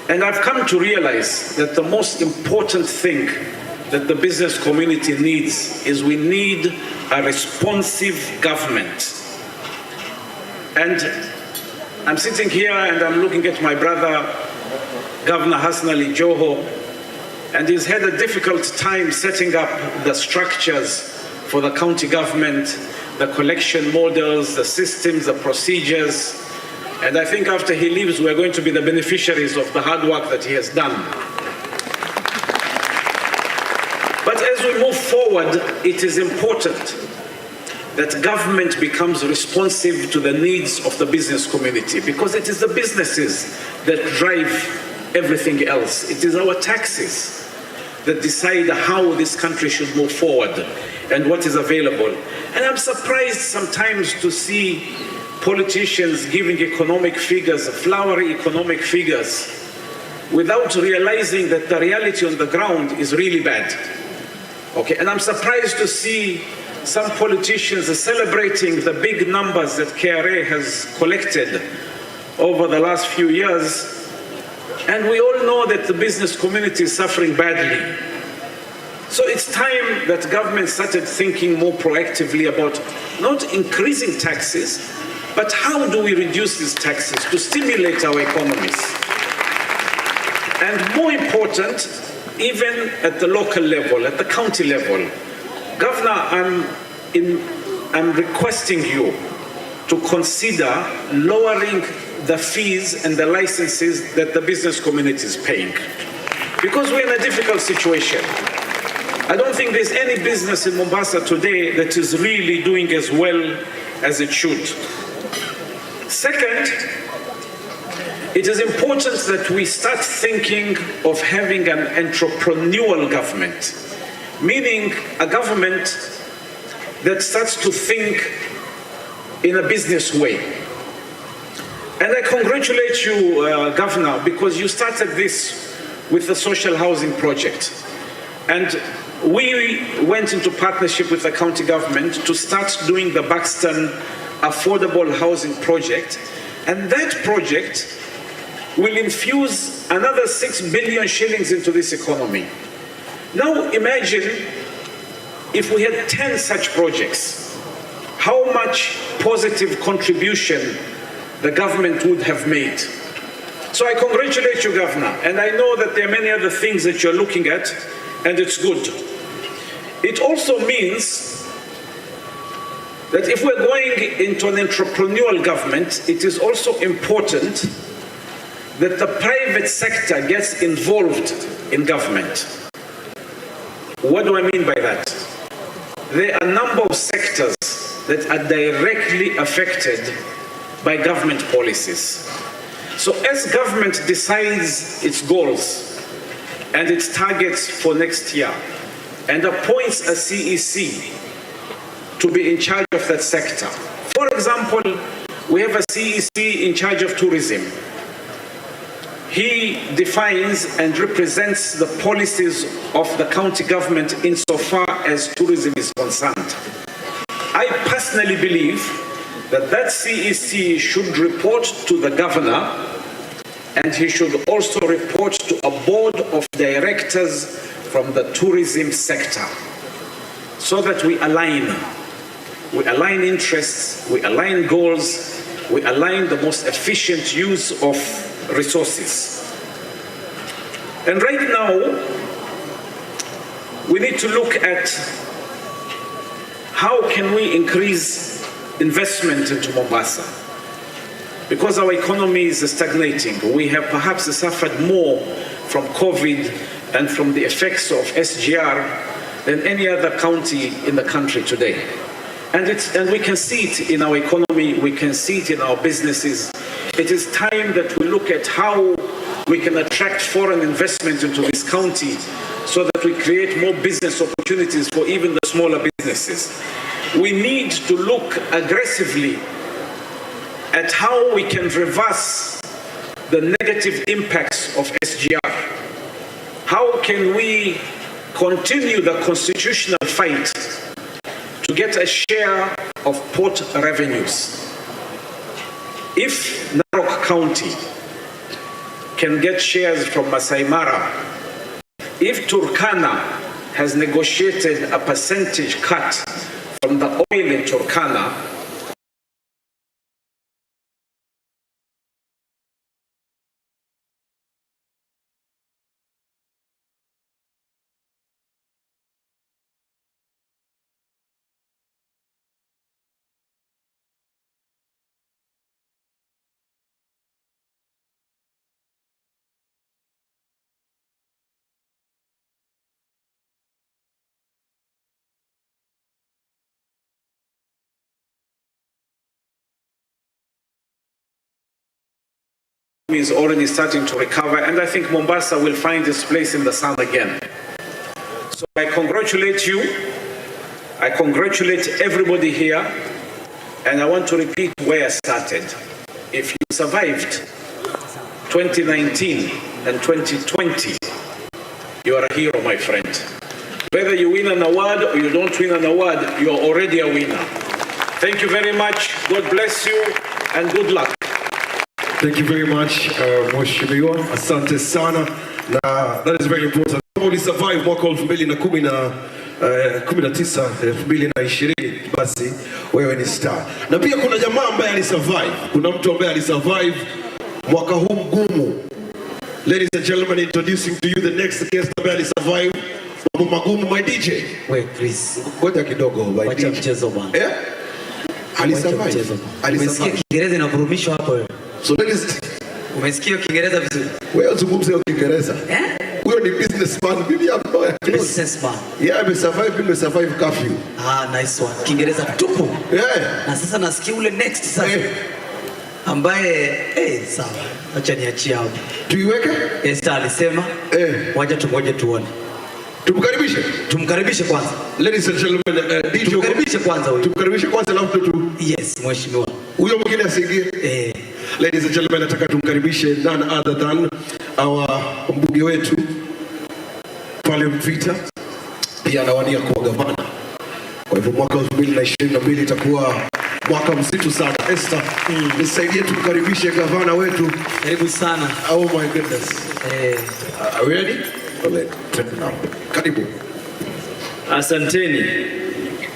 And I've come to realize that the most important thing that the business community needs is we need a responsive government. And I'm sitting here and I'm looking at my brother, Governor Hassan Ali Joho, and he's had a difficult time setting up the structures for the county government, the collection models, the systems, the procedures. And I think after he leaves, we're going to be the beneficiaries of the hard work that he has done. But as we move forward, it is important that government becomes responsive to the needs of the business community, because it is the businesses that drive everything else. It is our taxes that decide how this country should move forward and what is available. And I'm surprised sometimes to see politicians giving economic figures, flowery economic figures, without realizing that the reality on the ground is really bad. Okay, and I'm surprised to see some politicians are celebrating the big numbers that KRA has collected over the last few years, and we all know that the business community is suffering badly. So it's time that government started thinking more proactively about not increasing taxes, but how do we reduce these taxes to stimulate our economies? And more important, even at the local level, at the county level, Governor, I'm requesting you to consider lowering the fees and the licenses that the business community is paying. Because we're in a difficult situation. I don't think there's any business in Mombasa today that is really doing as well as it should. Second, it is important that we start thinking of having an entrepreneurial government, meaning a government that starts to think in a business way. And I congratulate you, Governor, because you started this with the social housing project. And we went into partnership with the county government to start doing the Buxton Affordable Housing Project. And that project will infuse another 6 billion shillings into this economy. Now imagine if we had 10 such projects, how much positive contribution the government would have made. So I congratulate you, Governor, and I know that there are many other things that you're looking at, and it's good. It also means that if we're going into an entrepreneurial government, it is also important that the private sector gets involved in government. What do I mean by that? There are a number of sectors that are directly affected by government policies. So as government decides its goals and its targets for next year and appoints a CEC to be in charge of that sector. For example, we have a CEC in charge of tourism. He defines and represents the policies of the county government insofar as tourism is concerned. I personally believe that that CEC should report to the governor, and he should also report to a board of directors from the tourism sector, so that we align interests, we align goals, we align the most efficient use of resources. And right now, we need to look at how can we increase investment into Mombasa, because our economy is stagnating. We have perhaps suffered more from COVID and from the effects of SGR than any other county in the country today. And we can see it in our economy, we can see it in our businesses. It is time that we look at how we can attract foreign investment into this county so that we create more business opportunities for even the smaller businesses. We need to look aggressively at how we can reverse the negative impacts of SGR. How can we continue the constitutional fight to get a share of port revenues? If Narok County can get shares from Masai Mara, if Turkana has negotiated a percentage cut from the oil in Turkana, is already starting to recover, and I think Mombasa will find its place in the sun again. So I congratulate you, I congratulate everybody here, and I want to repeat where I started. If you survived 2019 and 2020, you are a hero, my friend. Whether you win an award or you don't win an award, you are already a winner. Thank you very much, God bless you, and good luck. Thank you very much, Mheshimiwa. Asante sana. Na that is very important. Kama ulisurvive mwaka 2019 basi wewe ni star. Na pia kuna jamaa ambaye alisurvive. Kuna mtu ambaye alisurvive mwaka huu mgumu. Ladies and gentlemen, introducing to you the next guest ambaye alisurvive mambo magumu, my DJ. Wewe Chris. Ngoja kidogo my DJ. Wacha mchezo bwana. Eh? Alisurvive. Umesikia Kiingereza inavurumishwa hapo wewe. So ladies, umesikia Kiingereza vizuri? Wewe zungumze Kiingereza. Huyo ni businessman, bibi hapo. Businessman. Yeah, ame survive curfew. Nice one. Kiingereza tupu. Yeah. Na sasa nasikia ule next sasa. Ambaye sawa. Acha niachie hapo. Tuiweke? Esther alisema wacha tungoje tuone. Tumkaribishe kwanza. Ladies and gentlemen, DJ tumkaribishe kwanza huyo. Tumkaribishe kwanza alafu tu. Yes, mheshimiwa. Huyo mwingine asiingie. Ladies and gentlemen, nataka tumkaribishe none other than our mbunge wetu pale Mvita, pia anawania kuwa gavana. Kwa hivyo mwaka 2022 itakuwa mwaka mzito sana. Esther, nisaidie tumkaribishe gavana wetu. Karibu sana. Oh my goodness. Are we ready? Alright, now. Karibu. Asanteni.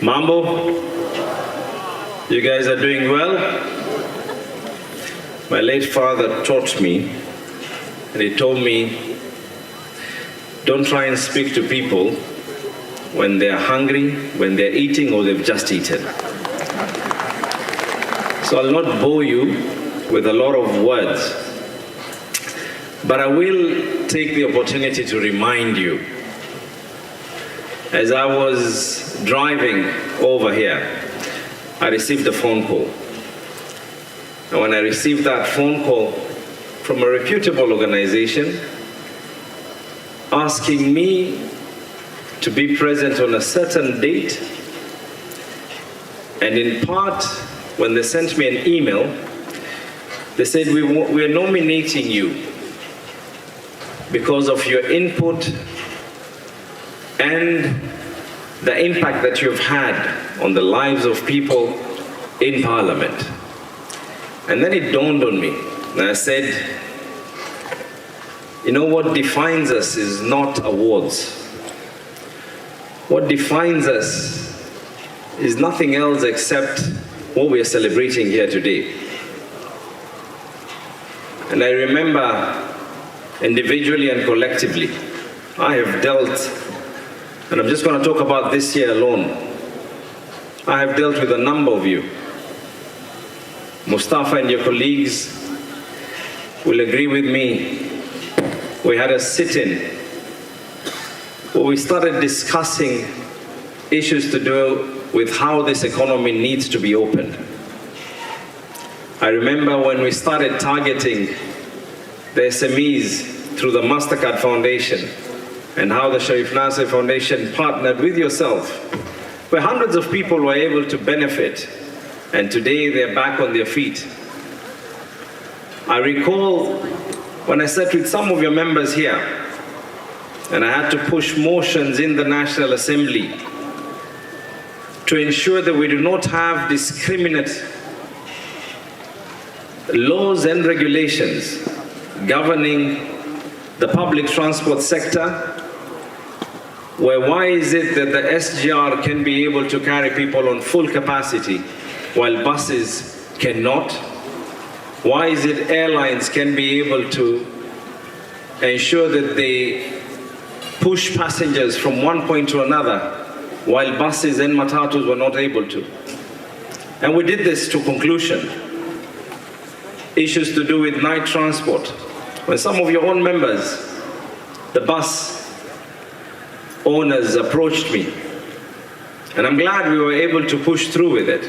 Mambo. You guys are doing well? My late father taught me, and he told me, don't try and speak to people when they're hungry, when they're eating, or they've just eaten. So I'll not bore you with a lot of words, but I will take the opportunity to remind you. As I was driving over here, I received a phone call. And when I received that phone call from a reputable organization asking me to be present on a certain date, and in part, when they sent me an email, they said, we're nominating you because of your input and the impact that you've had on the lives of people in Parliament. And then it dawned on me, and I said, you know, what defines us is not awards. What defines us is nothing else except what we are celebrating here today. And I remember individually and collectively, I have dealt, and I'm just going to talk about this year alone, I have dealt with a number of you. Mustafa and your colleagues will agree with me. We had a sit-in where we started discussing issues to do with how this economy needs to be opened. I remember when we started targeting the SMEs through the MasterCard Foundation and how the Sharif Nasser Foundation partnered with yourself, where hundreds of people were able to benefit, and today they're back on their feet. I recall when I sat with some of your members here, and I had to push motions in the National Assembly to ensure that we do not have discriminate laws and regulations governing the public transport sector, where why is it that the SGR can be able to carry people on full capacity while buses cannot? Why is it airlines can be able to ensure that they push passengers from one point to another while buses and matatus were not able to? And we did this to conclusion. Issues to do with night transport. When some of your own members, the bus owners, approached me, and I'm glad we were able to push through with it.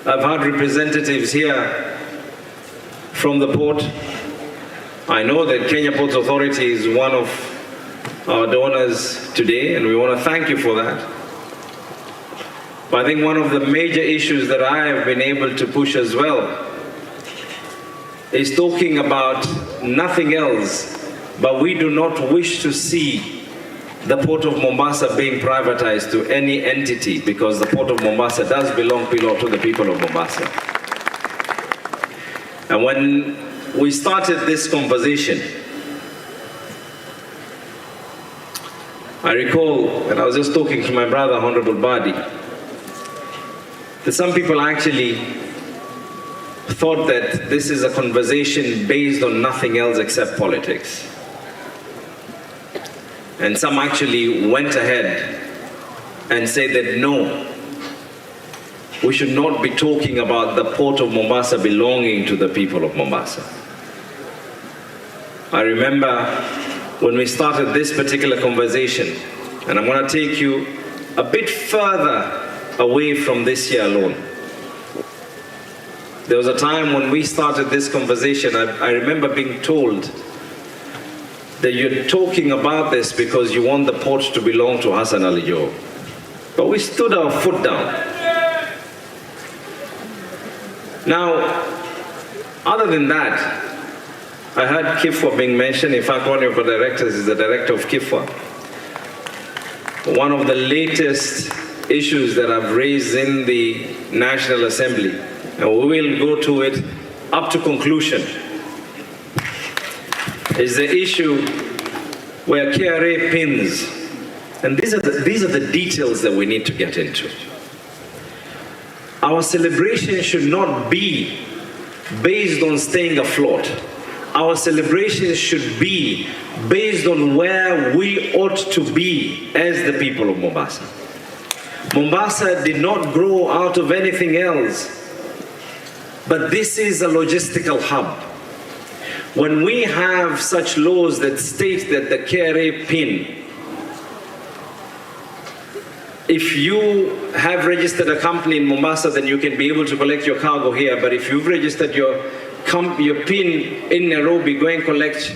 I've had representatives here from the port. I know that Kenya Ports Authority is one of our donors today, and we want to thank you for that. But I think one of the major issues that I have been able to push as well is talking about nothing else, but we do not wish to see the Port of Mombasa being privatized to any entity, because the Port of Mombasa does belong to the people of Mombasa. And when we started this conversation, I recall, and I was just talking to my brother, Honorable Badi, that some people actually thought that this is a conversation based on nothing else except politics. And some actually went ahead and said that no, we should not be talking about the Port of Mombasa belonging to the people of Mombasa. I remember when we started this particular conversation, and I'm going to take you a bit further away from this year alone. There was a time when we started this conversation, I remember being told that you're talking about this because you want the port to belong to Hassan Ali Joho. But we stood our foot down. Now, other than that, I heard KIFWA being mentioned. In fact, one of the directors is the director of KIFWA. One of the latest issues that I've raised in the National Assembly, and we will go to it up to conclusion, is the issue where KRA pins, and these are the details that we need to get into. Our celebration should not be based on staying afloat. Our celebration should be based on where we ought to be as the people of Mombasa. Mombasa did not grow out of anything else but this is a logistical hub. When we have such laws that state that the KRA PIN, if you have registered a company in Mombasa, then you can be able to collect your cargo here. But if you've registered your PIN in Nairobi, go and collect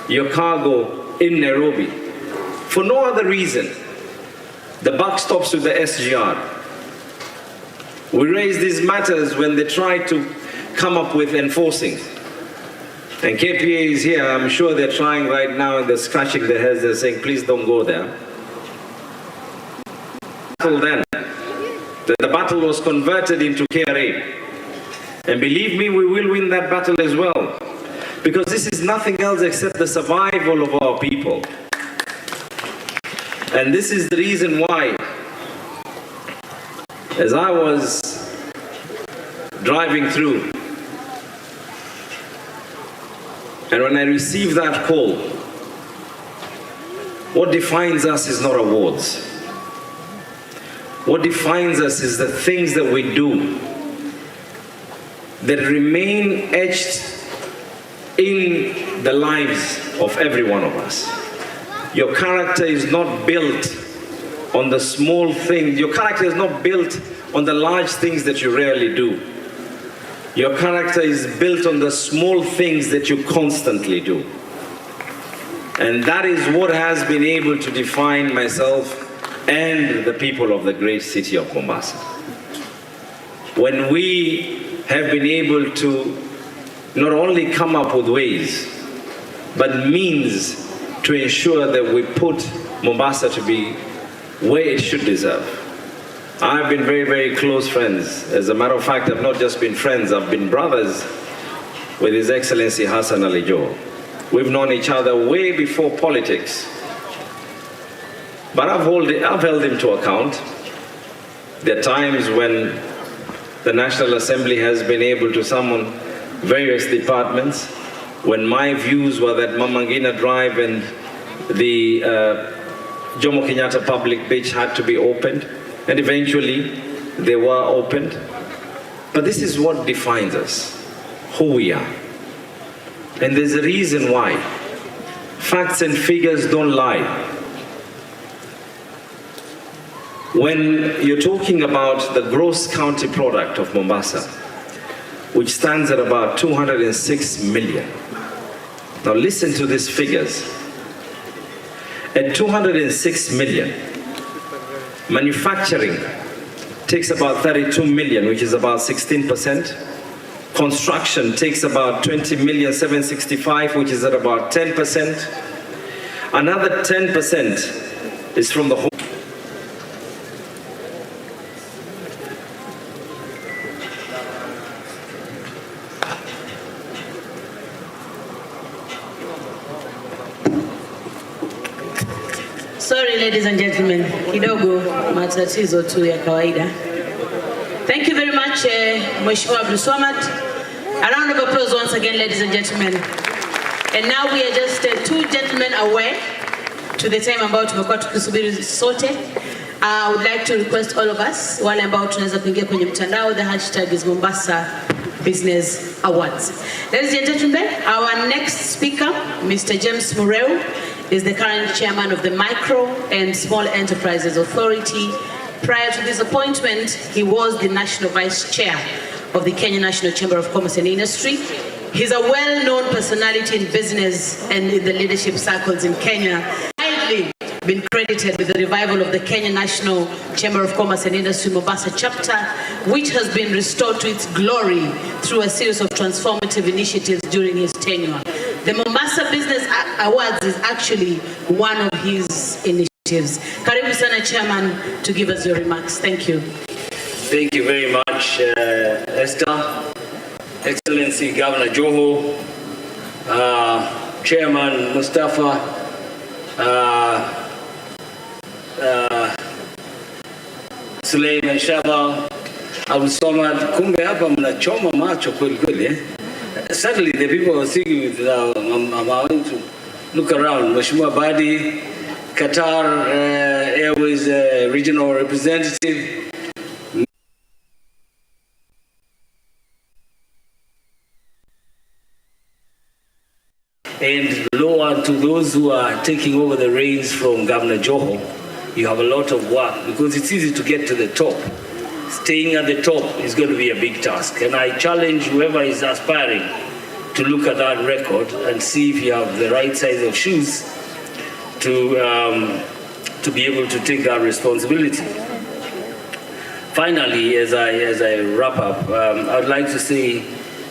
your cargo in Nairobi. For no other reason, the buck stops with the SGR. We raise these matters when they try to come up with enforcing. And KPA is here, I'm sure they're trying right now and they're scratching their heads, they're saying, please don't go there. Then, the battle was converted into KRA. And believe me, we will win that battle as well. Because this is nothing else except the survival of our people. And this is the reason why, as I was driving through, and when I received that call, what defines us is not awards. What defines us is the things that we do that remain etched in the lives of every one of us. Your character is not built on the small things. Your character is not built on the large things that you rarely do. Your character is built on the small things that you constantly do. And that is what has been able to define myself and the people of the great city of Mombasa. When we have been able to not only come up with ways, but means to ensure that we put Mombasa to be where it should deserve. I've been very, very close friends. As a matter of fact, I've not just been friends, I've been brothers with His Excellency Hassan Ali Joho. We've known each other way before politics. But I've held him to account. There are times when the National Assembly has been able to summon various departments, when my views were that Mamangina Drive and the Jomo Kenyatta Public Beach had to be opened, and eventually they were opened. But this is what defines us, who we are. And there's a reason why. Facts and figures don't lie. When you're talking about the gross county product of Mombasa, which stands at about 206 million. Now listen to these figures. At 206 million, manufacturing takes about 32 million, which is about 16%. Construction takes about 20,765,000, which is at about 10%. Another 10% is from the home. Sorry, ladies and gentlemen, kidogo matatizo tu ya kawaida. Thank you very much, Mheshimiwa Abdul Swamad. A round of applause once again, ladies and gentlemen. And now we are just 2 gentlemen away to the time ambao tumekuwa tukisubiri sote. I would like to request all of us, wale ambao tunaweza kuingia kwenye mtandao, the hashtag is Mombasa Business Awards. Ladies and gentlemen, our next speaker, Mr. James Morrell, is the current chairman of the Micro and Small Enterprises Authority. Prior to this appointment, he was the national vice chair of the Kenya National Chamber of Commerce and Industry. He's a well-known personality in business and in the leadership circles in Kenya. Widely been credited with the revival of the Kenya National Chamber of Commerce and Industry Mombasa chapter, which has been restored to its glory through a series of transformative initiatives during his tenure. The Mombasa Business Awards is actually one of his initiatives. Karibu sana, Chairman, to give us your remarks. Thank you. Thank you very much, Esther. Excellency Governor Joho, Chairman Mustafa, Suleiman Shahbal, Abdul Swamad. Kumbe hapa mnachoma macho kweli kweli, eh? Suddenly the people are singing with I'm going to look around. Mheshimiwa Badi, Qatar Airways regional representative. And lower to those who are taking over the reins from Governor Joho, you have a lot of work because it's easy to get to the top. Staying at the top is going to be a big task. And I challenge whoever is aspiring to look at that record and see if you have the right size of shoes to be able to take that responsibility. Finally, as I wrap up, I would like to say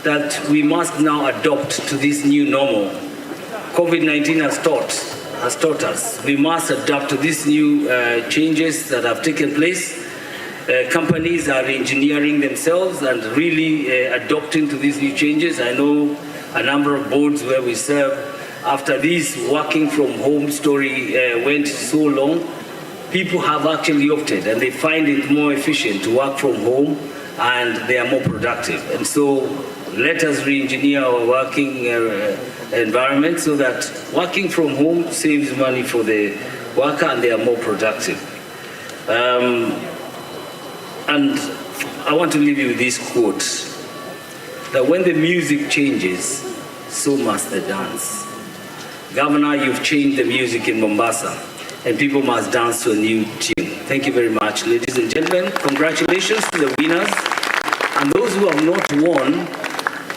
that we must now adopt to this new normal. COVID-19 has taught us. We must adapt to these new changes that have taken place. Companies are engineering themselves and really adopting to these new changes. I know a number of boards where we serve, after this working from home story went so long, people have actually opted and they find it more efficient to work from home and they are more productive. And so let us re-engineer our working environment so that working from home saves money for the worker and they are more productive. And I want to leave you with this quote, that when the music changes, so must the dance. Governor, you've changed the music in Mombasa, and people must dance to a new tune. Thank you very much, ladies and gentlemen. Congratulations to the winners. And those who have not won,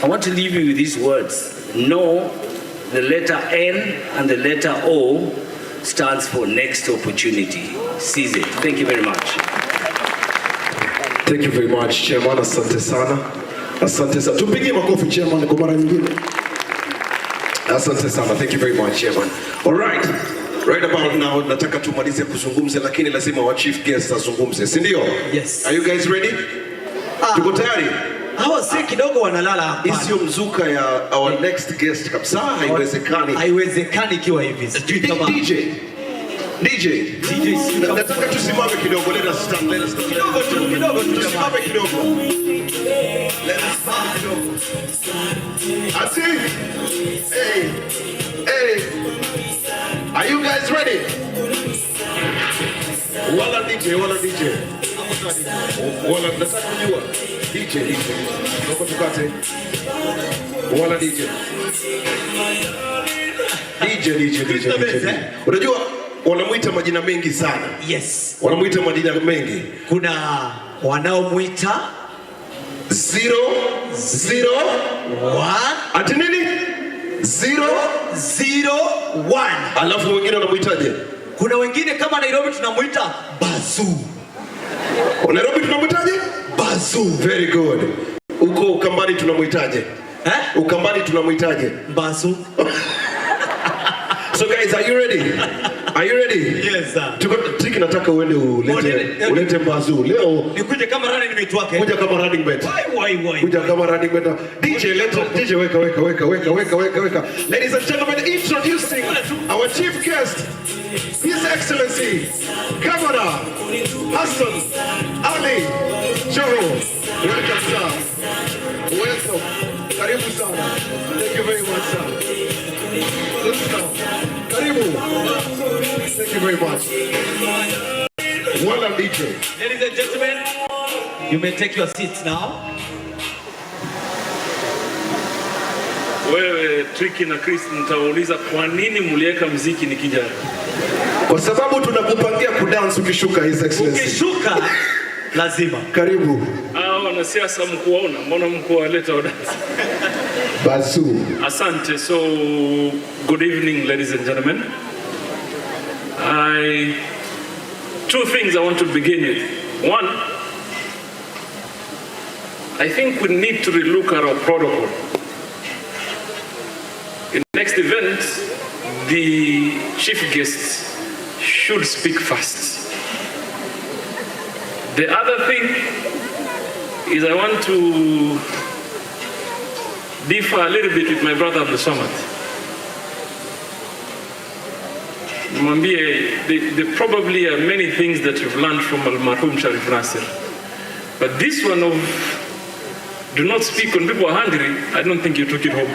I want to leave you with these words. No, the letter N and the letter O stands for next opportunity. Seize it. Thank you very much. Thank you very much, Chairman. Asante sana. Asante sana. Tupigie makofi Chairman kwa mara nyingine. Asante sana. Thank you very much, Chairman. All right. Right about now, nataka tumalize kuzungumza lakini lazima wa chief guest azungumze. Si ndio? Yes. Are you guys ready? Tuko tayari? Hawa si kidogo wanalala hapa. Isio mzuka ya our next guest kabisa, haiwezekani. Haiwezekani kiwa hivi. DJ, nataka tusimame kidogo, let us stand. Kidogo, tusimame kidogo. Let us stand kidogo. Ati, hey, are you guys ready? Wala DJ. Wala nataka kujua. DJ. Noko tukate. Wala DJ. Unajua wanamuita majina mengi sana. Yes. Wanamuita majina mengi. Kuna wanaomuita 001. Ati nini? 001. Alafu wengine wanamuitaje? Kuna wengine kama Nairobi tunamuita Bazu. Nairobi tunamuitaje? Bazu. Very good. Uko Ukambani tunamuitaje? Ukambani tunamuitaje? Bazu. So guys, are you ready? Are you ready? Yes, sir. Tiki nataka uende ulete Bazu. Leo nikuje kama running mate wake. Kuja kama running mate. Why. Kuja kama running mate. DJ weka. Ladies and gentlemen, introducing our chief guest, His Excellency Governor Hassan Ali Joho. Welcome, sir. Welcome. Karibu sana. Thank you very much, sir. Karibu. Thank you very much. Well, DJ. Ladies and gentlemen, you may take your seats now. Wewe Tricky na Chris, nitauliza kwa nini mliweka muziki nikija? Kwa sababu tunakupangia kudance ukishuka, His Excellency. Ukishuka lazima. Karibu. Wanasiasa mkuwaona, mbona mkuwaleta dance? Bazu. Asante. So, good evening, ladies and gentlemen. Two things I want to begin with. One, I think we need to relook at our protocol. In the next event, the chief guest should speak first. The other thing is I want to differ a little bit with my brother Abdul Samad. There probably are many things that you've learned from Al-Marhum Sharif Nasir. But this one of do not speak when people are hungry, I don't think you took it home.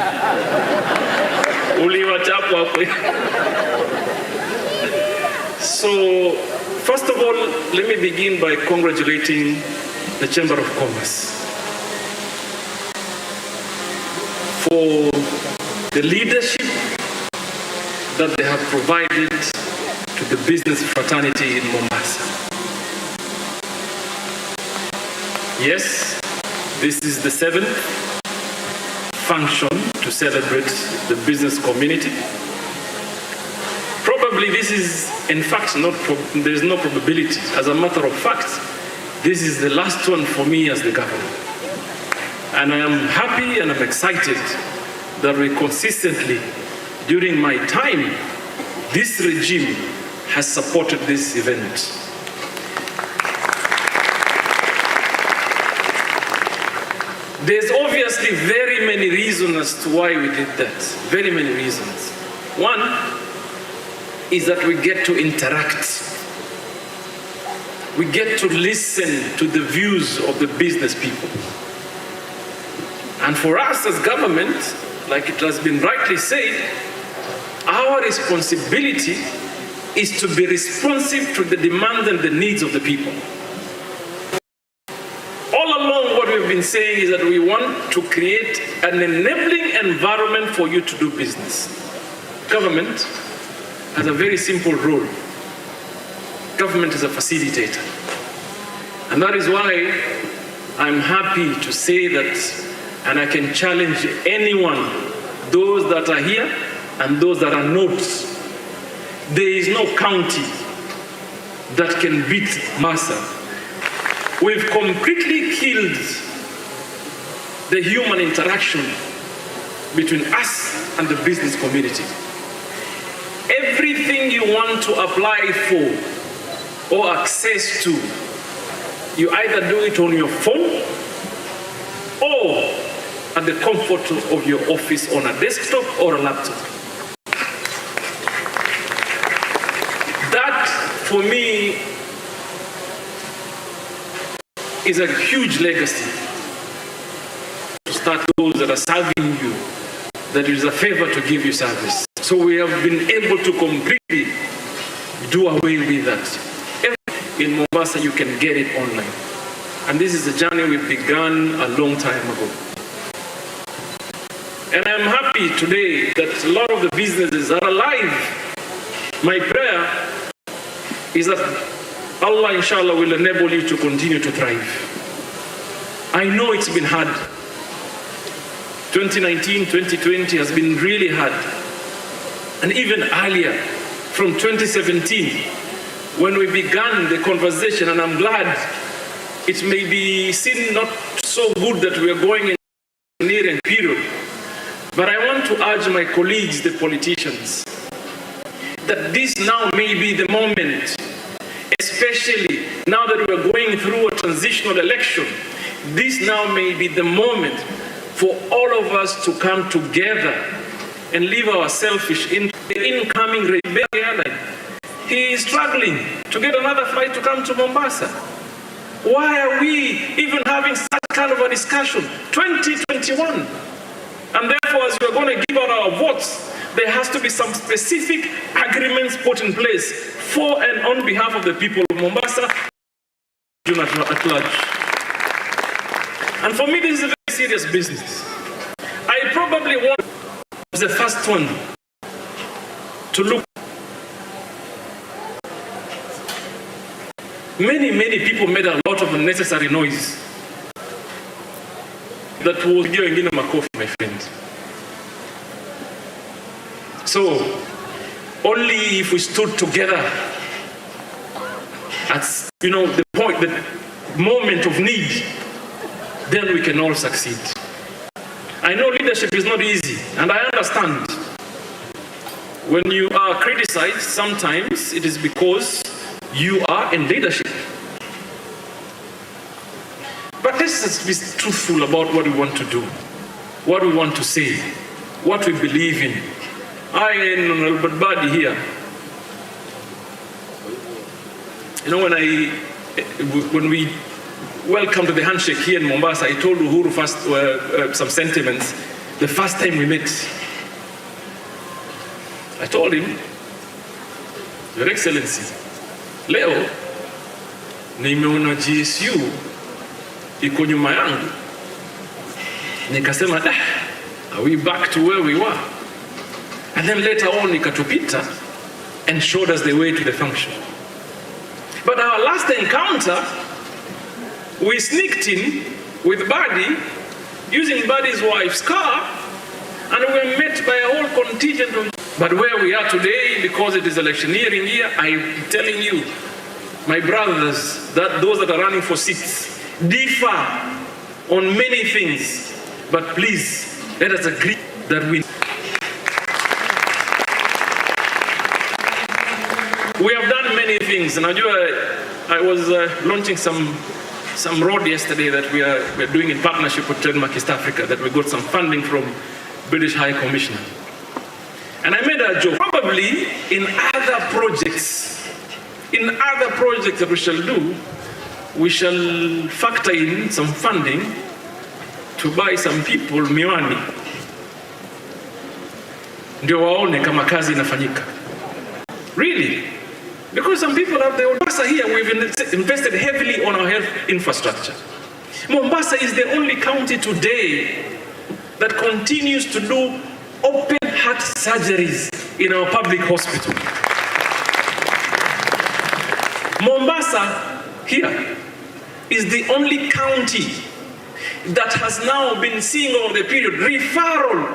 So, first of all, let me begin by congratulating the Chamber of Commerce for the leadership that they have provided to the business fraternity in Mombasa. Yes, this is the 7th function to celebrate the business community. Probably this is, in fact, there is no probability. As a matter of fact, this is the last one for me as the governor. And I am happy and I'm excited that we consistently, during my time, this regime has supported this event. There's obviously very many reasons as to why we did that. Very many reasons. One is that we get to interact. We get to listen to the views of the business people. And for us as government, like it has been rightly said, our responsibility is to be responsive to the demands and the needs of the people. All along, what we've been saying is that we want to create an enabling environment for you to do business. Government has a very simple role. Government is a facilitator. And that is why I'm happy to say that, and I can challenge anyone, those that are here and those that are not. There is no county that can beat Mombasa. We've completely killed the human interaction between us and the business community. Everything you want to apply for or access to, you either do it on your phone or at the comfort of your office on a desktop or a laptop. That, for me, is a huge legacy. To start those that are serving you, that it is a favor to give you service. So we have been able to completely do away with that. In Mombasa, you can get it online. And this is a journey we began a long time ago. And I'm happy today that a lot of the businesses are alive. My prayer is that Allah, inshallah, will enable you to continue to thrive. I know it's been hard. 2019, 2020 has been really hard. And even earlier, from 2017, when we began the conversation, and I'm glad it may be seen not so good that we are going in a near period, but I want to urge my colleagues, the politicians, that this now may be the moment, especially now that we are going through a transitional election, this now may be the moment for all of us to come together and leave our selfish in the incoming Rebel airline. He is struggling to get another flight to come to Mombasa. Why are we even having such kind of a discussion? 2021. And therefore, as we're going to give out our votes, there has to be some specific agreements put in place for and on behalf of the people of Mombasa at large. And for me, this is a very serious business. I probably was the first one to look. Many people made a lot of unnecessary noise. That was giving a coffee, my friend. So, only if we stood together at the point, the moment of need, then we can all succeed. I know leadership is not easy, and I understand. When you are criticized, sometimes it is because you are in leadership. But let's be truthful about what we want to do, what we want to say, what we believe in. I and Albert Badi here, when we welcome to the handshake here in Mombasa, I told Uhuru first some sentiments the first time we met. I told him, Your Excellency, leo nimeona GSU iko nyuma yangu. Nikasema, are we back to where we were? And then later on, ikatupita and showed us the way to the function. But our last encounter, we sneaked in with Buddy, using Buddy's wife's car, and we were met by a whole contingent of... But where we are today, because it is electioneering year, I'm telling you, my brothers, that those that are running for seats differ on many things. But please, let us agree that we have done many things. And I was launching some road yesterday that we're doing in partnership with Trademark East Africa, that we got some funding from British High Commissioner. And I made a joke, probably in other projects that we shall do, we shall factor in some funding to buy some people miwani, ndio waone kama kazi inafanyika. Really? Because some people have their Mombasa here, we've invested heavily on our health infrastructure. Mombasa is the only county today that continues to do open heart surgeries in our public hospital. Mombasa here is the only county that has now been seeing over the period referral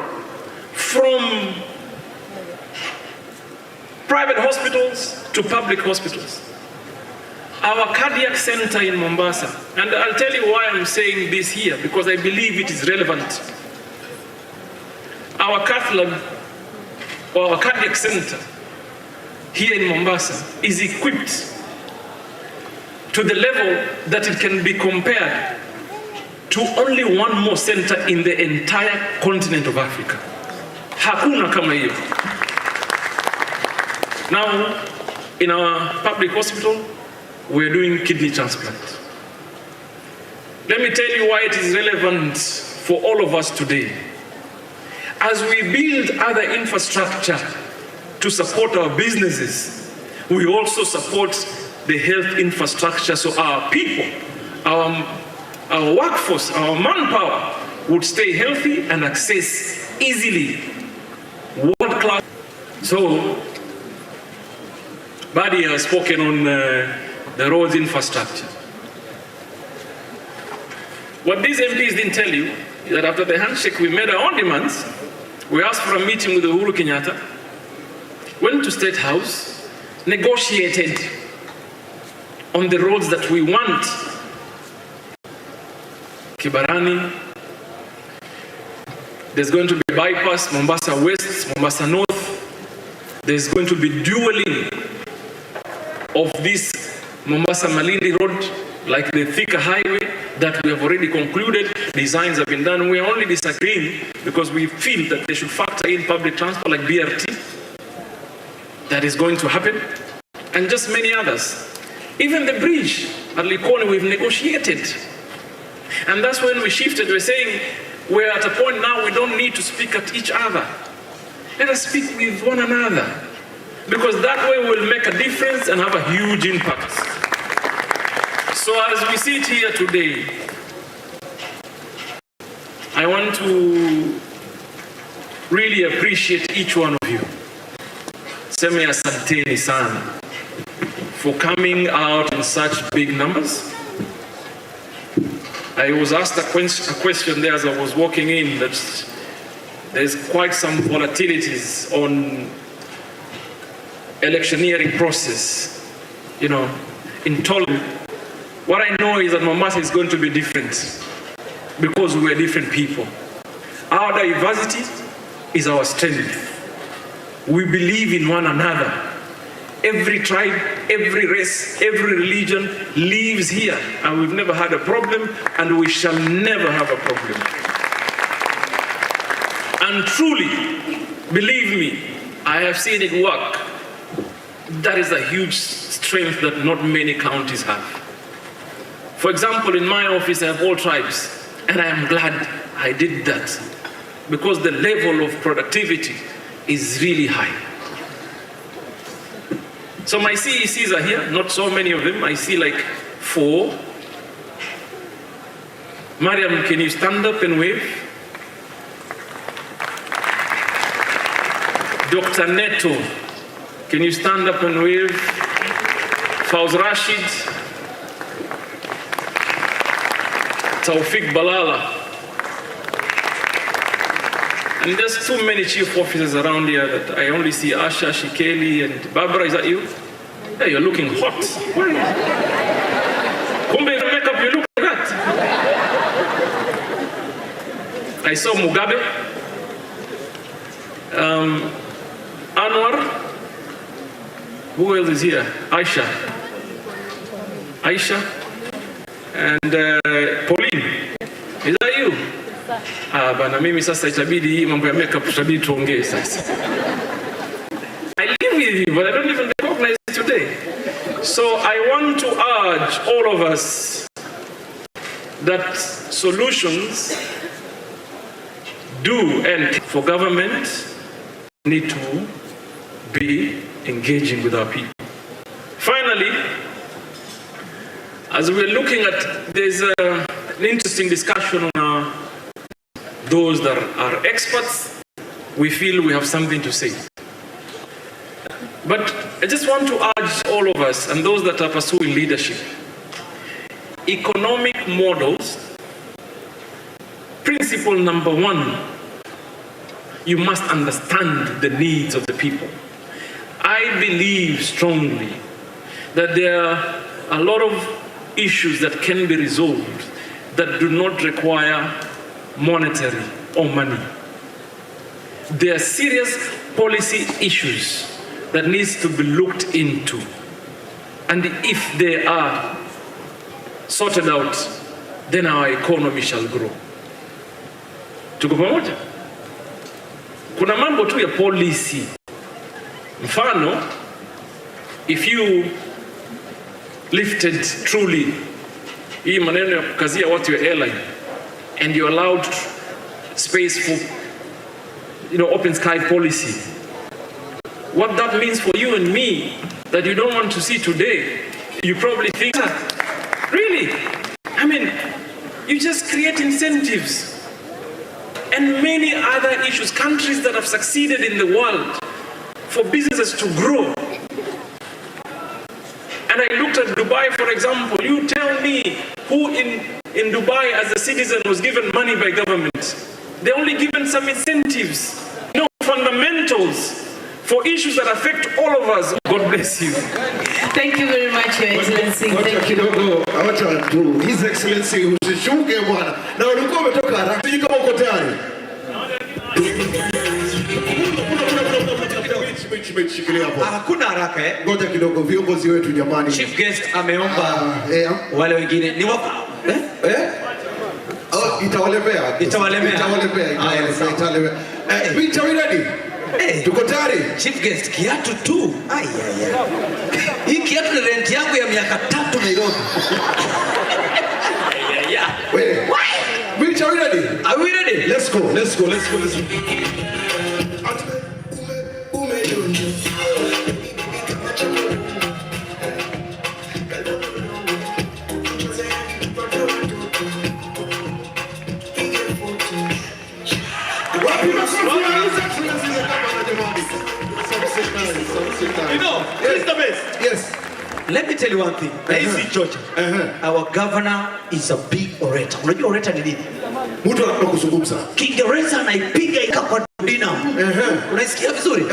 from private hospitals to public hospitals. Our cardiac center in Mombasa, and I'll tell you why I'm saying this here, because I believe it is relevant. Our cath lab, or our cardiac center here in Mombasa, is equipped to the level that it can be compared to only one more center in the entire continent of Africa. Hakuna kama hiyo. Now, in our public hospital, we're doing kidney transplant. Let me tell you why it is relevant for all of us today. As we build other infrastructure to support our businesses, we also support the health infrastructure so our people, our workforce, our manpower would stay healthy and access easily world-class. So, Buddy has spoken on the roads infrastructure. What these MPs didn't tell you is that after the handshake, we made our own demands. We asked for a meeting with Uhuru Kenyatta, went to State House, negotiated on the roads that we want. Kibarani, there's going to be bypass, Mombasa West, Mombasa North. There's going to be dualing of this Mombasa Malindi road, like the Thika highway that we have already concluded. Designs have been done. We are only disagreeing because we feel that they should factor in public transport like BRT. That is going to happen. And just many others. Even the bridge at Likoni, we've negotiated. And that's when we shifted. We're saying we're at a point now we don't need to speak at each other. Let us speak with one another. Because that way we'll make a difference and have a huge impact. So as we sit here today, I want to really appreciate each one of you. Seme asanteni sana for coming out in such big numbers. I was asked a question there as I was walking in that there's quite some volatilities on electioneering process, in total. What I know is that Mombasa is going to be different because we're different people. Our diversity is our strength. We believe in one another. Every tribe, every race, every religion lives here, and we've never had a problem, and we shall never have a problem. And truly, believe me, I have seen it work. That is a huge strength that not many counties have. For example, in my office, I have all tribes, and I am glad I did that because the level of productivity is really high. So my CECs are here, not so many of them. I see like 4. Mariam, can you stand up and wave? Dr. Neto, can you stand up and wave? Fauz Rashid, Taufik Balala. And there's too many chief officers around here that I only see Asha, Shikeli, and Barbara. Is that you? Hey, you're looking hot. Why? Kumbe in makeup, you look like that. I saw Mugabe, Anwar. Who else is here? Aisha, and Pauline. Is that you? Bana mimi sasa itabidi mambo ya makeup itabidi tuongee sasa. I live with you, but I don't even recognize it today. So I want to urge all of us that solutions do and for government need to be engaging with our people. Finally, as we're looking at, there's an interesting discussion on those that are experts. We feel we have something to say. But I just want to urge all of us and those that are pursuing leadership, economic models, principle number one, you must understand the needs of the people. I believe strongly that there are a lot of issues that can be resolved that do not require monetary or money. There are serious policy issues that needs to be looked into. And if they are sorted out, then our economy shall grow. Tuko pamoja? Kuna mambo tu ya policy. Mfano, if you lifted truly hii maneno ya kukazia watu ya airline and you allowed space for open sky policy, what that means for you and me that you don't want to see today, you probably think, really? I mean, you just create incentives. And many other issues, countries that have succeeded in the world for businesses to grow. And I looked at Dubai, for example. You tell me who in Dubai as a citizen was given money by government. They're only given some incentives, fundamentals for issues that affect all of us. God bless you. Thank you very much, Your Excellency. Thank you. His Excellency, usishuke bwana. Na ulikuwa umetoka haraka. Sijui kama uko tayari. Hakuna haraka Ngoja kidogo, viongozi wetu jamani. Chief guest ameomba wale wengine ni wako. Itawalemea. Binti, are we ready? Tuko tayari? Chief guest, kiatu tu. Hii kiatu ni rent yangu ya miaka 3 Nairobi. Binti, are we ready? Are we ready? Let's go. He's the best. Yes. Let me tell you one thing. Our governor is a big orator. Unajua orator ni nini? Mtu anataka kuzungumza. Kiingereza anaipiga ikawa dina. Unasikia vizuri?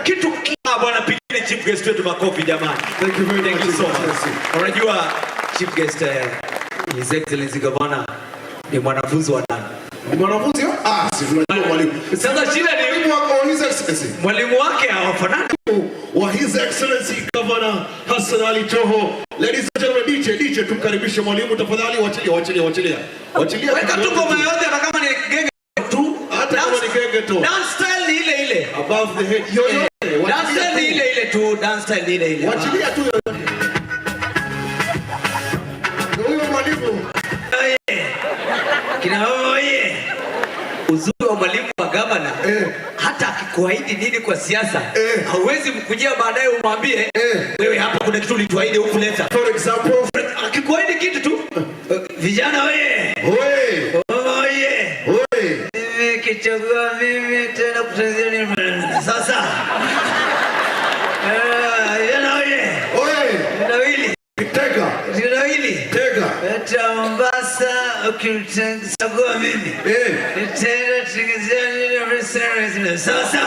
Kitu bwana, pigeni chief guest wetu makofi jamani. Thank you very much. Thank you so much. Unajua chief guest His Excellency Governor ni mwanafunzi wa nani? Ni mwanafunzi? Si tunajua mwalimu. Sasa shida ni His Excellency. Mwalimu wake hawafanani. Wa His Excellency Governor Hassan Ali Joho. Ladies and gentlemen, DJ tumkaribishe mwalimu tafadhali. Wachilia. Weka tu ngoma yote hata kama ni genge tu. Hata kama ni genge tu. Dance style ni ile. Above the head. Dance style ni ile tu. Dance style ni ile. Wachilia tu. Huyo mwalimu. Kina oye. Uzuri wa mwalimu wa gavana, hata akikuahidi nini kwa siasa, hauwezi mkujia baadaye umwambie wewe hapa kuna kitu ulituahidi hukuleta. For example, akikuahidi kitu tu, vijana oye. Mimi kichagua mimi tena kutanzania sasa. ukimchagua mimi nitaenda tikizia sasa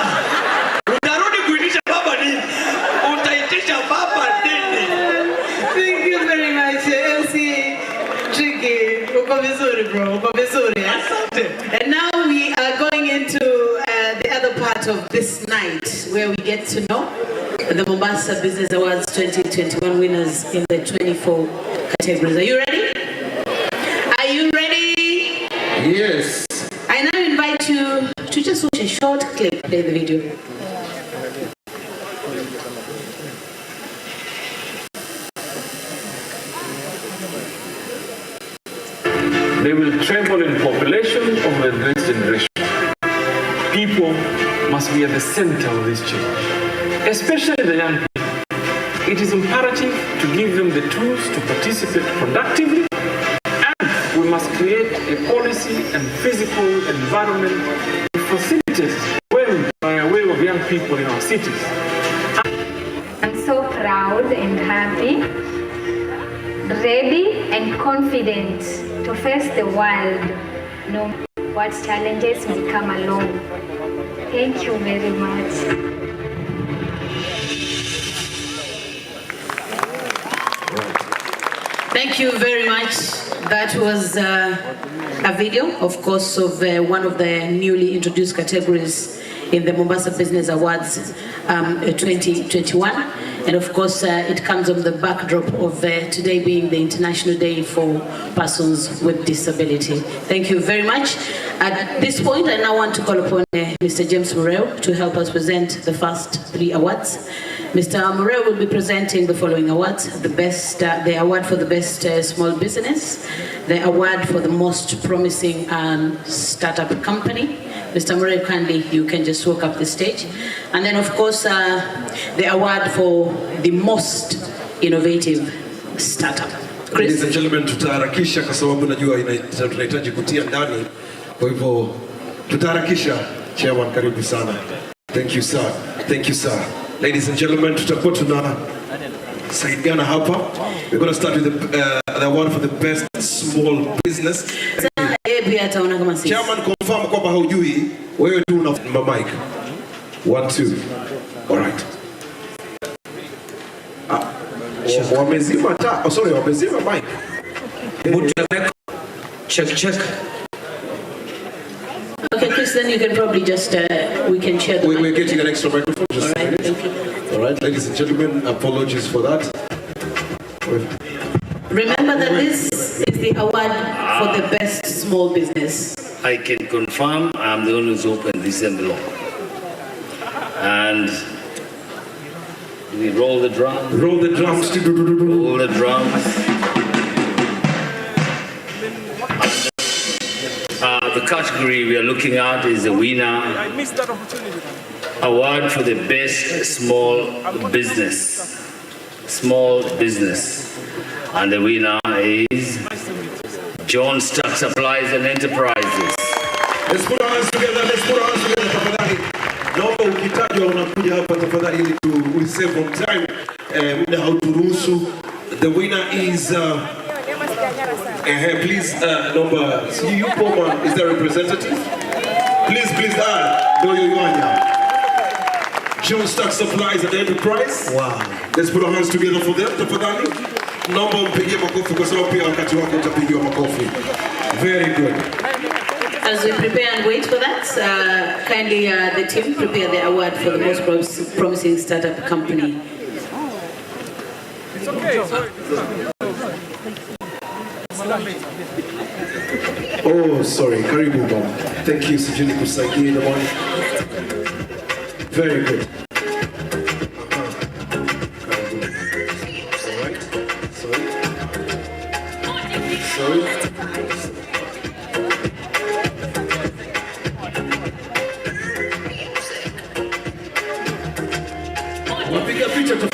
utarudi kuitisha baba nini? Utaitisha baba nini? Thank you very much. MC Tricky. Uko vizuri bro. Uko vizuri. And now we are going into the other part of this night where we get to know the Mombasa Business Awards 2021 winners in the 24 categories. Are you ready? Are you ready? Yes. I now invite you to just watch a short clip. Play the video. They will treble in population over the next generation. People must be at the center of this change, especially the young people. It is imperative to give them the tools to participate productively, and we must create a policy and physical environment to facilitate well by way of young people in our cities. I'm so proud and happy, ready and confident to face the world, no matter what challenges may come along. Thank you very much. Thank you very much. That was a video, of course, of one of the newly introduced categories in the Mombasa Business Awards 2021. And of course, it comes on the backdrop of today being the International Day for Persons with Disability. Thank you very much. At this point, I now want to call upon Mr. James Morrell to help us present the first 3 awards. Mr. Morrell will be presenting the following awards: the award for the best small business, the award for the most promising startup company. Mr. Morrell, kindly, you can just walk up the stage. And then, of course, the award for the most innovative startup. Ladies and gentlemen, tutaharakisha kwa sababu najua tunahitaji kutia ndani. Kwa hivyo tutaharakisha. Chairman, karibu sana. Thank you, sir. Thank you, sir. Ladies and gentlemen, tutakuwa tunasaidiana hapa. We're going to start with the award for the best small business. Chairman, confirm kwamba haujui, wewe tu una mic. 1 2. All right. Wamezima taa. Oh, sorry, wamezima mic. Check. Okay, Chris, then you can probably just, we can share the We're getting an extra microphone. Just all right, thank you. All right, ladies and gentlemen, apologies for that. Remember that this is the award for the best small business. I can confirm I'm the one who's opened this envelope. And we roll the drums. Roll the drums. Roll the drums. The category we are looking at is the winner award for the best small business. And the winner is John Stack Supplies and Enterprises. Let's put our hands together. Tafadhali. Naomba ukitajwa unakuja hapa tafadhali ili we save on time. Muda hauturuhusu. The winner is please number is there a representative? Please John Stack Supplies and Enterprise. Wow. Let's put our hands together for them. Tafadhali. Naomba mpigie makofi kwa sababu pia wakati wako utapigiwa makofi. Very good. As we prepare and wait for that, kindly the team prepare the award for the most promising startup company. It's okay. Oh, sorry. Karibu mama. Thank you, Sijini Kusaidia the one. Very good. Sorry. Wapiga picha tu.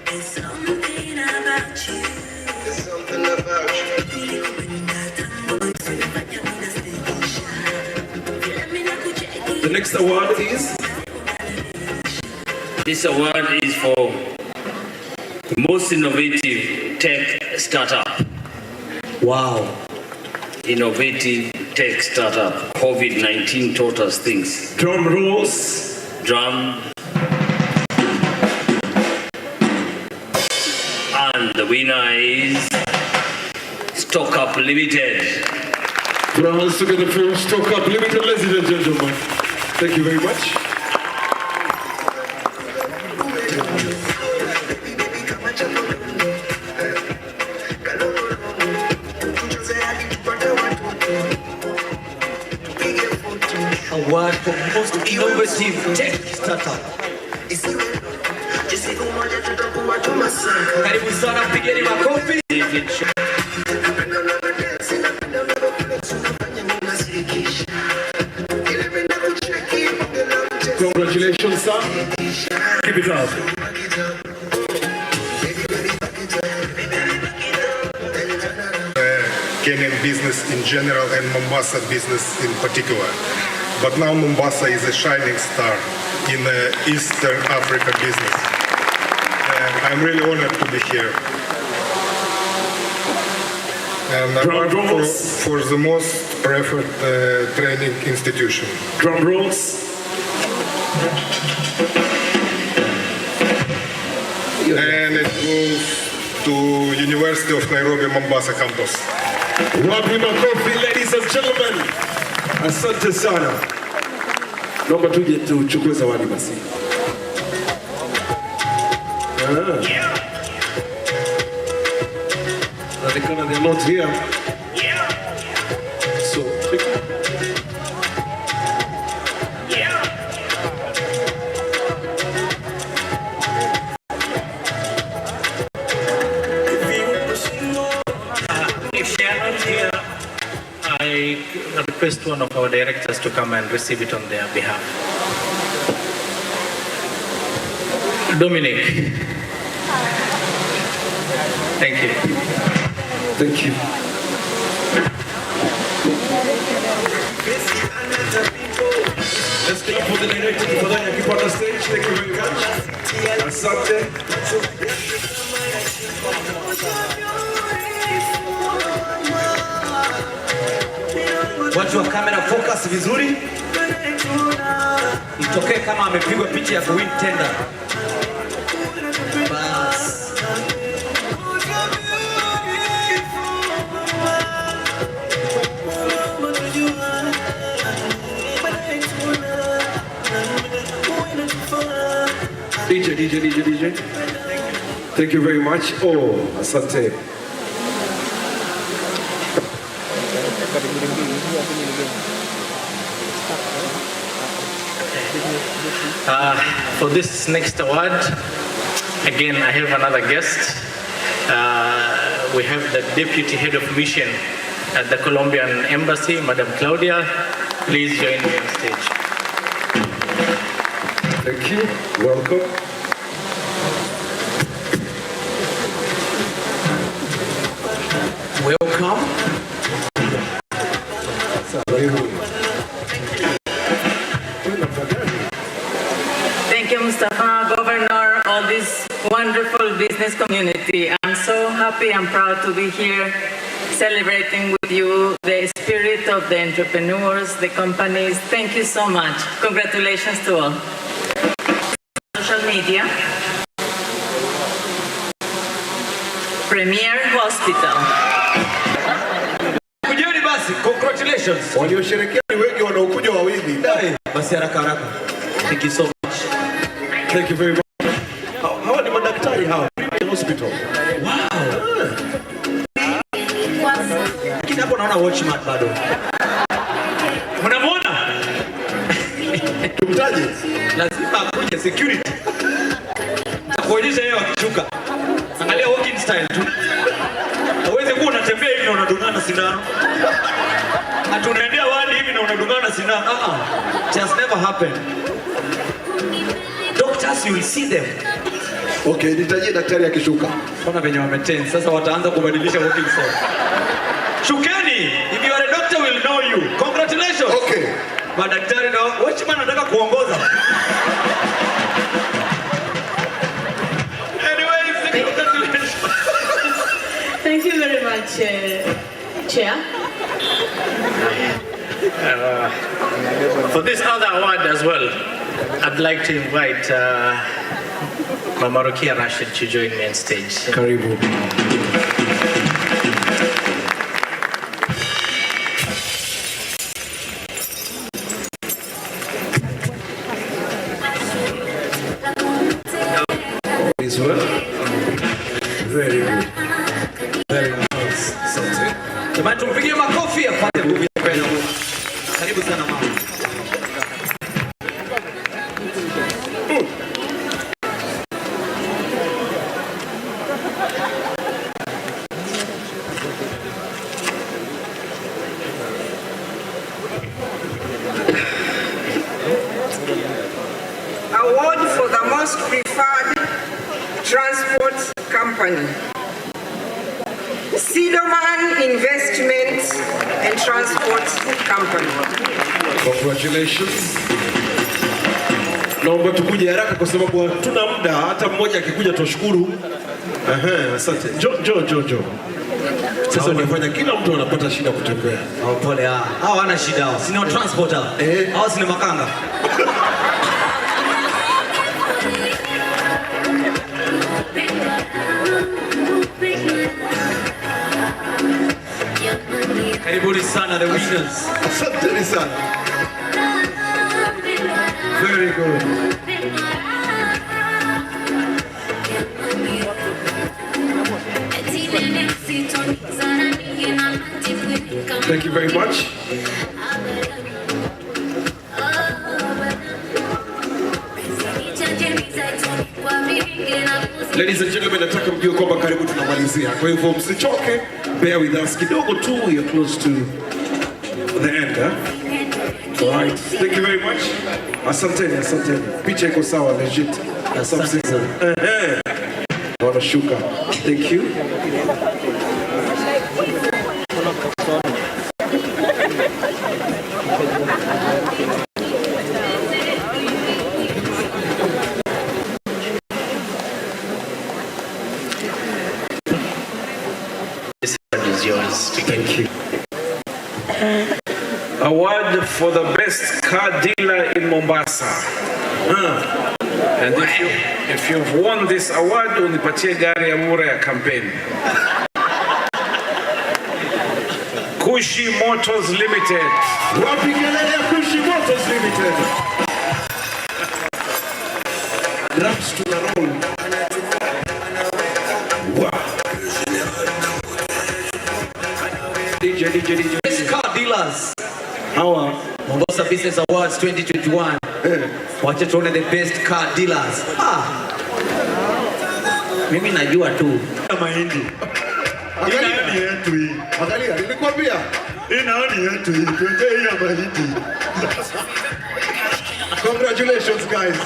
There's something about you. award is? This award is for most innovative tech startup. Wow. Innovative tech startup. COVID-19 taught us things. Drum rolls. Drum. And the winner is Stock Up Limited. Put our hands together for Stock Up Limited, ladies and gentlemen. Thank you very much. Award for most innovative tech startup. Karibu sana, pigeni makofi. Congratulations, sir. Keep it up. Kenyan business in general and Mombasa business in particular. But now Mombasa is a shining star in Eastern Africa business. And I'm really honored to be here. And award for the most preferred training institution. Drum rolls. And it goes to University of Nairobi Mombasa campus. Wapi makofi, ladies and gentlemen. Asante sana. Naomba tuje tuchukue zawadi basi. Naonekana they're not here. So, If they are not here, I request one of our directors to come and receive it on their behalf. Dominic. Thank you. Thank you. Let's clap for the director for that. Keep on the stage. Thank you very much. Asante. Watu wa kamera focus vizuri. Itokee kama amepigwa picha ya kuwin tender. Bas. DJ. Thank you very much. Oh, asante. For this next award, again, I have another guest. We have the Deputy Head of Mission at the Colombian Embassy, Madam Claudia. Please join me on stage. Thank you. Welcome. Welcome. Thank you, Mustafa, Governor, all this wonderful business community. I'm so happy and proud to be here celebrating with you the spirit of the entrepreneurs, the companies. Thank you so much. Congratulations to all. Social media. Premier Hospital. Kujeni basi, congratulations. Waliosherehekea ni wengi, wanaokuja wawili. Basi haraka. Thank you so much. Thank you very much. Hawa ni madaktari hawa. Premier Hospital. Wow. Lakini hapo naona watchman bado. Mnamuona? Tumtaje? Lazima akuje security. Takuonyesha yeye akishuka. Angalia walking style tu. Hawezi kuwa unatembea hivi na unadungana sindano. Atunaendea wali hivi na unadungana sindano. It has never happened. Doctors, you will see them. Okay, nitajie daktari akishuka. Kama venye wametense, sasa wataanza kubadilisha walking style. Shukeni, if you are a doctor, we'll know you. Congratulations. Okay. Madaktari na watchman anataka kuongoza. Thank you very much, Chair. For this other award as well, I'd like to invite Mama Rokia Rashid to join me on stage. Karibu. This one. Very good. Very nice. Something. Jamani tumpigie makofi apate nguvu ya kwenda. Karibu sana mama. Award for the most preferred transport company. Sidoman Investment and Transport Company. Congratulations. Naomba tukuje haraka kwa sababu hatuna muda, hata mmoja akikuja tushukuru. Asante. Jo. Sasa unafanya kila mtu anapata shida kutembea. Pole hao. Hao wana shida hao. Sina transporter. Hao sina makanga. Karibuni sana the winners. Asante sana. Very good. Thank you very much. Ladies and gentlemen, nataka mjue kwamba karibu tunamalizia. Kwa hivyo msichoke, bear with us kidogo tu, you're close to the end. All right. Thank you very much. Asanteni. Picha iko sawa, legit. Asante. Wanashuka. Thank you. This award is yours. Thank you. Award for the best car dealer in Mombasa. And if you've won this award, unipatie gari ya Morrell ya campaign. Kushi Motors Limited. Wapi kelele ya Kushi Motors Limited? Drums to the roll. Wow. DJ. Best car dealers. Hawa Mombasa Business Awards 2021. Wacha tuone the best car dealers. Mimi najua tu mahindi. Angalia yetu hii. Angalia, nilikwambia. Hii naoni yetu hii. Tuende hii ya mahindi. Congratulations guys.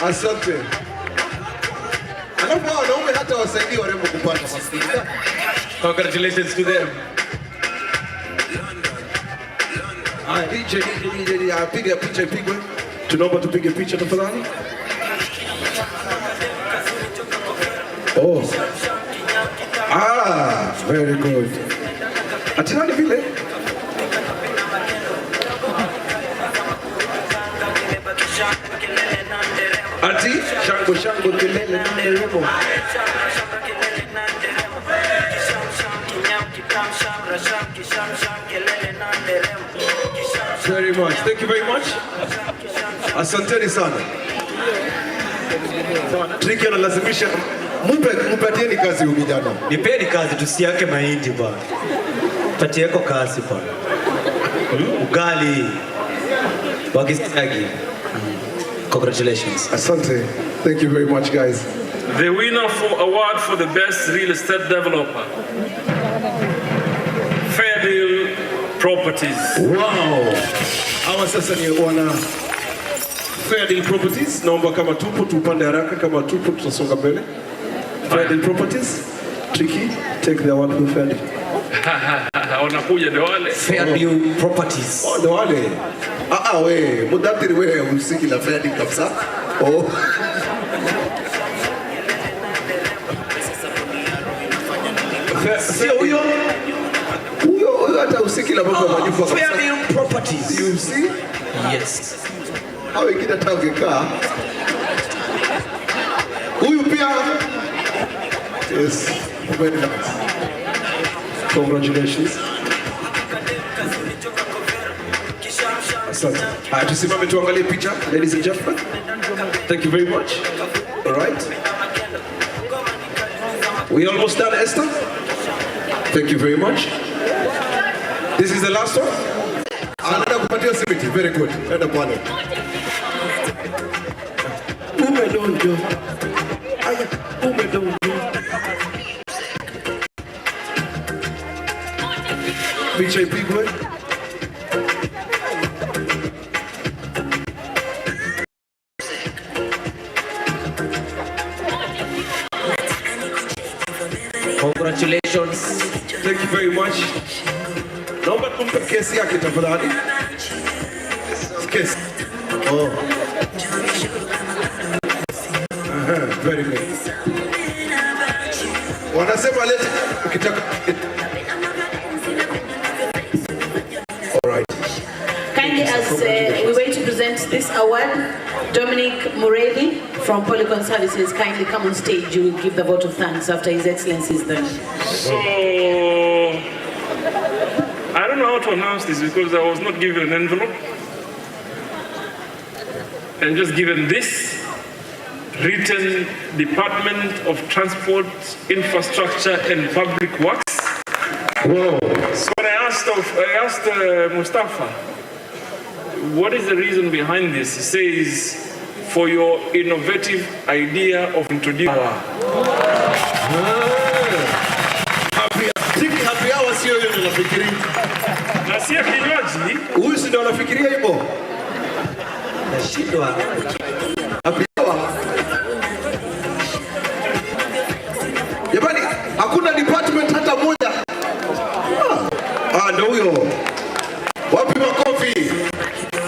Asante. Alafu wanaume hata wasaidie warembo kupata mafuta. Congratulations to them. DJ, piga picha ipigwe. Tunaomba tupige picha tafadhali. Oh. Very good. Atinani vile? Ati shango kelele na nderemo. Very much. Thank you very much. Asanteni sana. Triki analazimisha mpatieni kazi huyu kijana. Nipeni kazi tusiake mahindi bwana. Patieko kazi bwana. Ugali. Wakistagi. Congratulations. Asante. Thank you very much guys. The winner for award for the best real estate developer. Fair Deal Properties. Wow. Hawa sasa ni wana Fair Deal Properties. Naomba kama tupo tupande haraka, kama tupo tutasonga mbele. Fair Deal Properties. Tricky, take the award for Fair Deal. wanakuja ndio wale. Fairview Properties. Oh, ndio wale. We, mudatiri wewe usiki la Fairview kabisa. Oh. Sio huyo hata usiki la mambo majifu kabisa. Fairview Properties. You see? Yes. Hao ikida tangekaa. Huyu pia. Yes. Very nice. Congratulations. Asante. Tusimame tuangalie picha, ladies and gentlemen. Thank you very much. All right. We almost done, Esther. Thank you very much. This is the last one. Anaenda kupatia simiti. Very good. Enda pale. Umedonjo. Aya, umedonjo. Picha ipigwe. Congratulations. Thank you very much. Naomba tumpe kesi yake tafadhali. Kesi. Oh. Very good. Wanasema lete ukitaka. All right. Kindly, as we wait to present this award, Dominic Morrell from Polycon Services, kindly come on stage. You will give the vote of thanks after His Excellency is done. So, I don't know how to announce this because I was not given an envelope. And just given this written Department of Transport, Infrastructure and Public Works. Whoa. So when I asked Mustafa, what is the reason behind this? He says, for your innovative idea of introducing happy hour sio hiyo tunafikiria. Na sio kinywaji. Huyu si ndio anafikiria hivyo? Nashindwa. Happy hour. Jamani, hakuna department hata moja. Ndio huyo. Wapi makofi?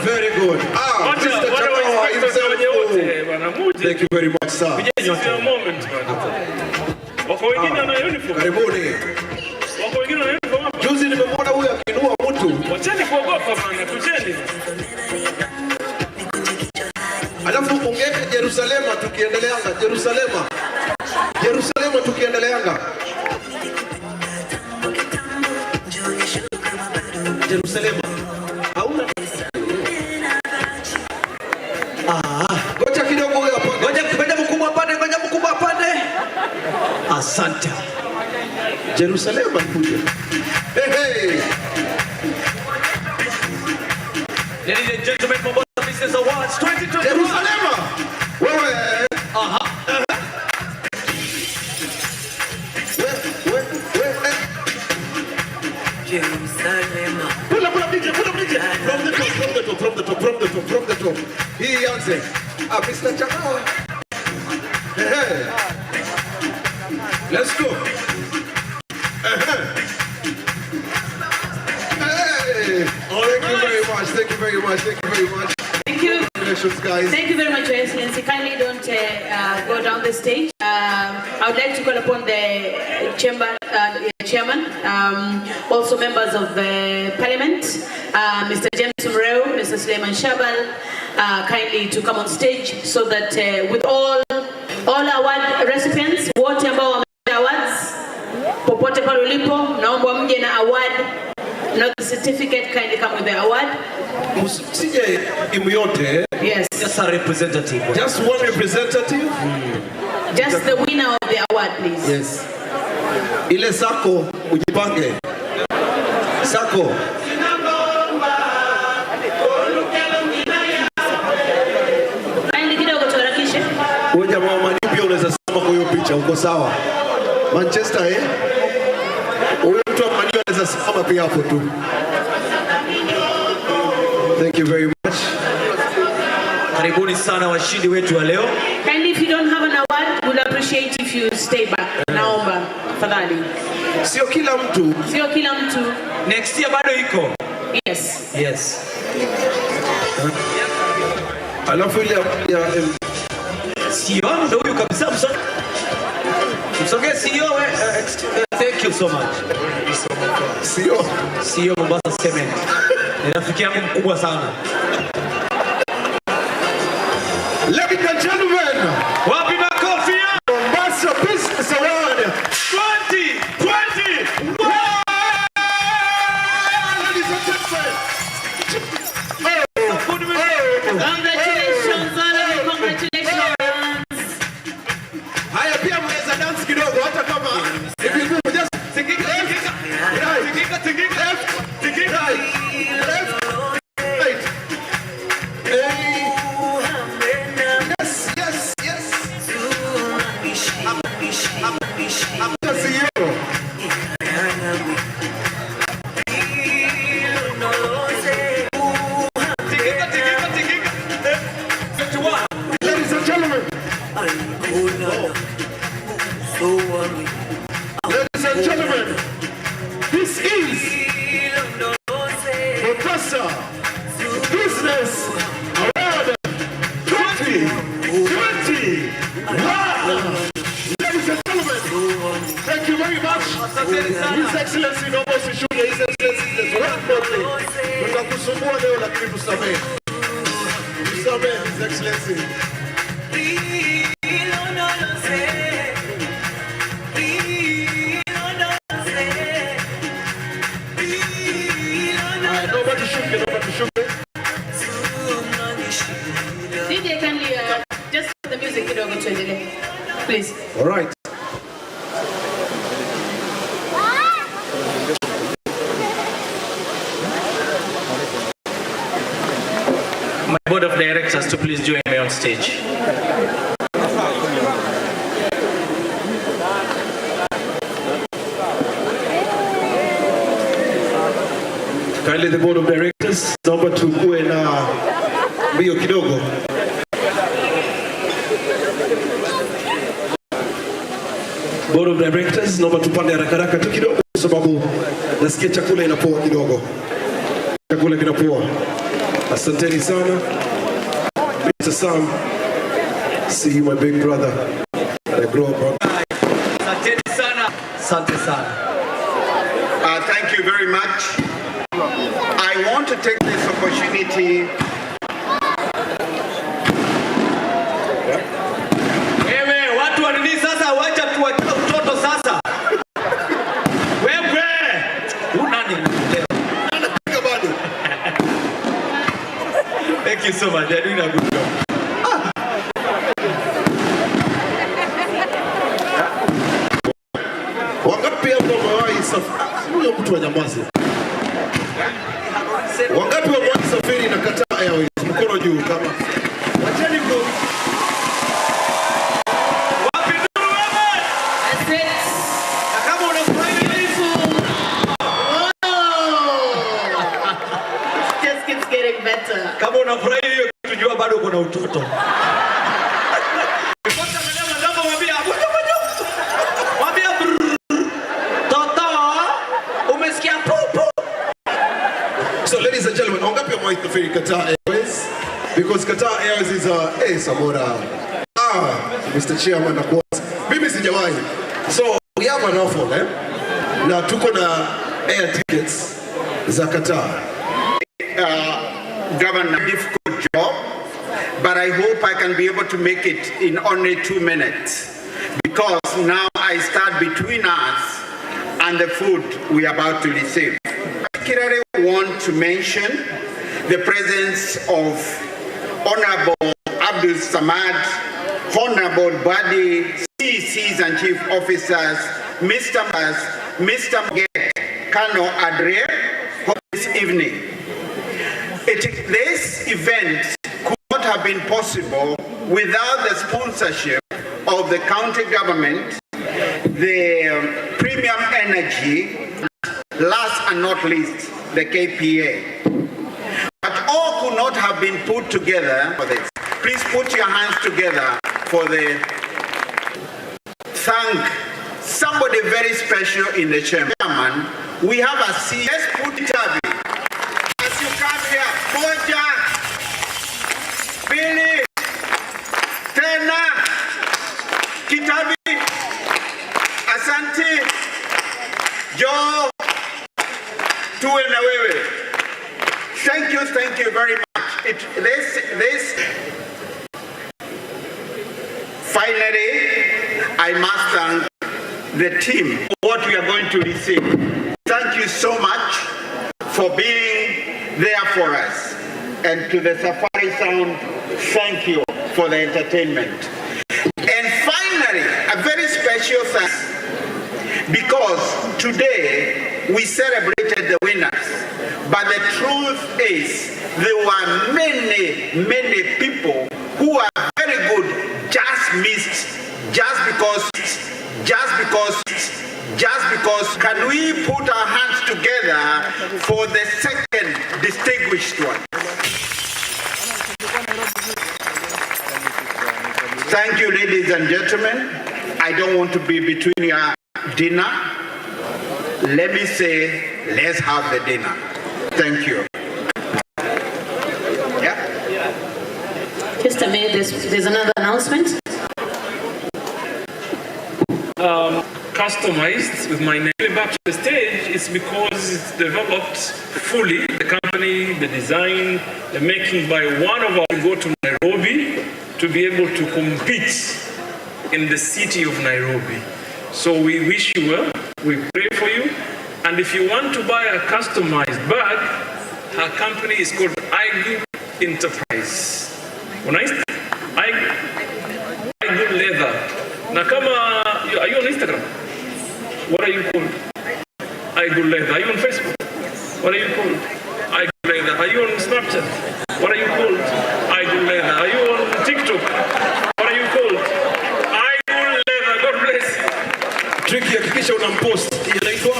Very good. Thank you very much, sir. Karibuni. Juzi nimemwona huyu akinua mtu. Wacheni kuogopa bana, tujeni. Alafu ungeke Yerusalema tukiendeleanga. Yerusalema tukiendeleanga. Yerusalema. Hauna. Ngoja kidogo huyo hapo. Ngoja mkubwa pande. Asante. Yerusalema kuja. Hey. Ladies and gentlemen, Mombasa Business Awards 2021. Yerusalema. Wewe. Jerusalem. Pull up DJ. From the top. He answered. Mr. Chakawa. Hey. Let's go. Hey. Thank you very much. Thank you. Congratulations, guys. Thank you very much, Your Excellency. Kindly don't go down the stage. I would like to call upon the chairman, also members of the Parliament, Mr. James Morrell, Mr. Suleiman Shabal, kindly to come on stage so that with all award recipients, wote ambao wamepata awards, popote pale ulipo, naomba mje na award, not the certificate, kindly come with the award. Sije imuyote. Yes. Just a representative. Just one representative. Just the winner of the award, please. Yes. Ile sako ujipange. Sako. Kindly kidogo tuharakishe. Wewe jamaa wa Mani pia unaweza sema kwa hiyo picha uko sawa. Manchester Huyo mtu wa Mani anaweza sema pia hapo tu. Thank you very much. Karibuni sana washindi wetu wa leo. Kindly, if you don't have an award, we'll appreciate if you stay back. Naomba. tafadhali. Sio kila mtu. Sio kila mtu. Next year bado iko. Yes. Yes. Alafu ile ya CEO ndo huyu kabisa msonge CEO thank you so much. CEO Mombasa Cement. Ni rafiki yangu mkubwa sana. Ladies and gentlemen, wapi makofi ya Mombasa Business Award 2020. Ladies and gentlemen. Congratulations, Oliver, congratulations. Haya pia mnaweza dance kidogo hata kama just tingika left right. Yes. Ladies and gentlemen. Ladies and gentlemen, this is Mombasa Business Award 2020. Ladies and gentlemen, thank you very much. His Excellency Nobosi Shule, His Excellency, there's one more thing. Tutakusumbua leo lakini tusamehe. Tusamehe, His Excellency. DJ, can you just put the music kidogo tuendelee, please? All right. My board of directors to please join me on stage. Kindly the board of directors, naomba tukue na mbio kidogo. Board of directors, naomba tupande haraka tu kidogo kwa sababu nasikia chakula inapoa kidogo. Chakula kinapoa. Asanteni sana. Mr. Sam, see you my big brother. I grow up on. Asanteni sana. Asante sana. Thank you very much. I want to take this opportunity wewe watu wa nini sasa, wacha tuachie mtoto sasa. Wewe unani leo? Anapiga bado. Thank you so much. You're doing a good job. Wangapi hapo wamewahi safari? Huyo mtu wa nyamazi. Wangapi wamewahi safari na Qatar Airways? Mkono juu kama. Wacheni go. Wapi nuru wewe? That's it. Kama unafurahi just keeps getting better. kama unafurahi hiyo kitu, jua bado uko na utoto. So ladies and gentlemen, wangapi wamewahi safari Qatar Airways? Because Qatar Airways is Samora. Mr. Chairman nakuanza. Mimi sijawahi. So we have an offer, na tuko na air tickets za Qatar. Governor, difficult job, but I hope I can be able to make it in only 2 minutes, because now I start between us and the food we are about to receive. I particularly want to mention the presence of Honorable Abdul Samad, Honorable Badi, CECs and Chief Officers, Mr. Get, Kano Adre, this evening. This event could not have been possible without the sponsorship of the county government, the Premium Energy, last and not least, the KPA. But all could not have been put together for this. Please put your hands together for the thank somebody very special in the chairman. We have a CS Putabi. As you come here, Moja, Billy, Tena, Kitabi, Asante, Joe, Tuwe na wewe. Thank you very much. Finally, I must thank the team for what we are going to receive. Thank you so much for being there for us. And to the Safari Sound, thank you for the entertainment. And finally, a very special thanks, because today we celebrated the winners. But the truth is, there were many people who are very good, just missed, just because, can we put our hands together for the second distinguished one? Thank you, ladies and gentlemen. I don't want to be between your dinner. Let me say, let's have the dinner. Thank you. Just a minute, there's another announcement. Customized with my name. Back to the stage is because it's developed fully, the company, the design, the making by one of us to go to Nairobi to be able to compete in the city of Nairobi. So we wish you well, we pray for you, and if you want to buy a customized bag, her company is called iGood Enterprise. When I iGood Leather. Nakama, are you on Instagram? What are you called? iGood Leather. Are you on Facebook? What are you called? iGood Leather. Are you on Snapchat? What are you called? iGood Leather. Are you on TikTok? What are you called? iGood Leather. God bless. Tricky, hakikisha unampost. Inaitwa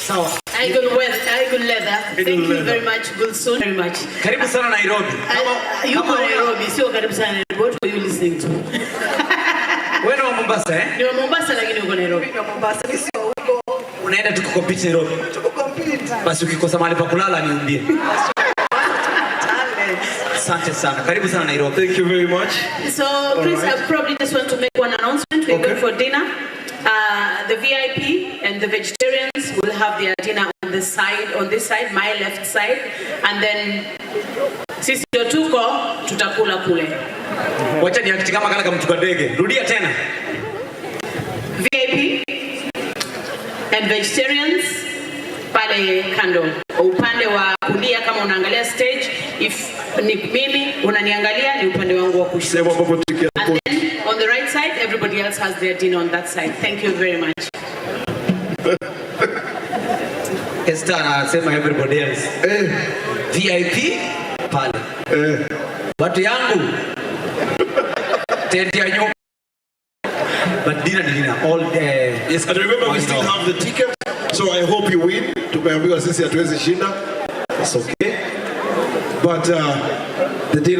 sawa. iGood Leather. Thank you very much. Good soon. Very much. Karibu sana Nairobi. Yuko Nairobi, sio karibu sana Nairobi. What were you listening to? Wewe ni wa Mombasa eh? Ni wa Mombasa lakini uko Nairobi. Ni wa Mombasa, sio huko. Unaenda tu kucompete Nairobi. Tukucompete. Basi ukikosa mahali pa kulala niambie. Asante sana. Karibu sana Nairobi. Thank you very much. So, please, I probably just want to make one announcement. We're going for dinner. The VIP and the vegetarians will have their dinner on this side, my left side, and then sisi ndio tuko tutakula kule. Wacha niakiti kama kana kama mtuka ndege. Rudia tena. VIP and vegetarians pale kando. Upande wa kulia kama unaangalia stage, if ni mimi unaniangalia ni upande wangu wa kushoto. And then on the right side, everybody else has their dinner on that side. Thank you very much. Esther anasema everybody else. VIP pale. Watu yangu. Tenti ya nyumba. But dinner all day. Yes, and remember we still have the ticket. So I hope you win. Tumeambiwa sisi hatuwezi shinda. It's okay. But the dinner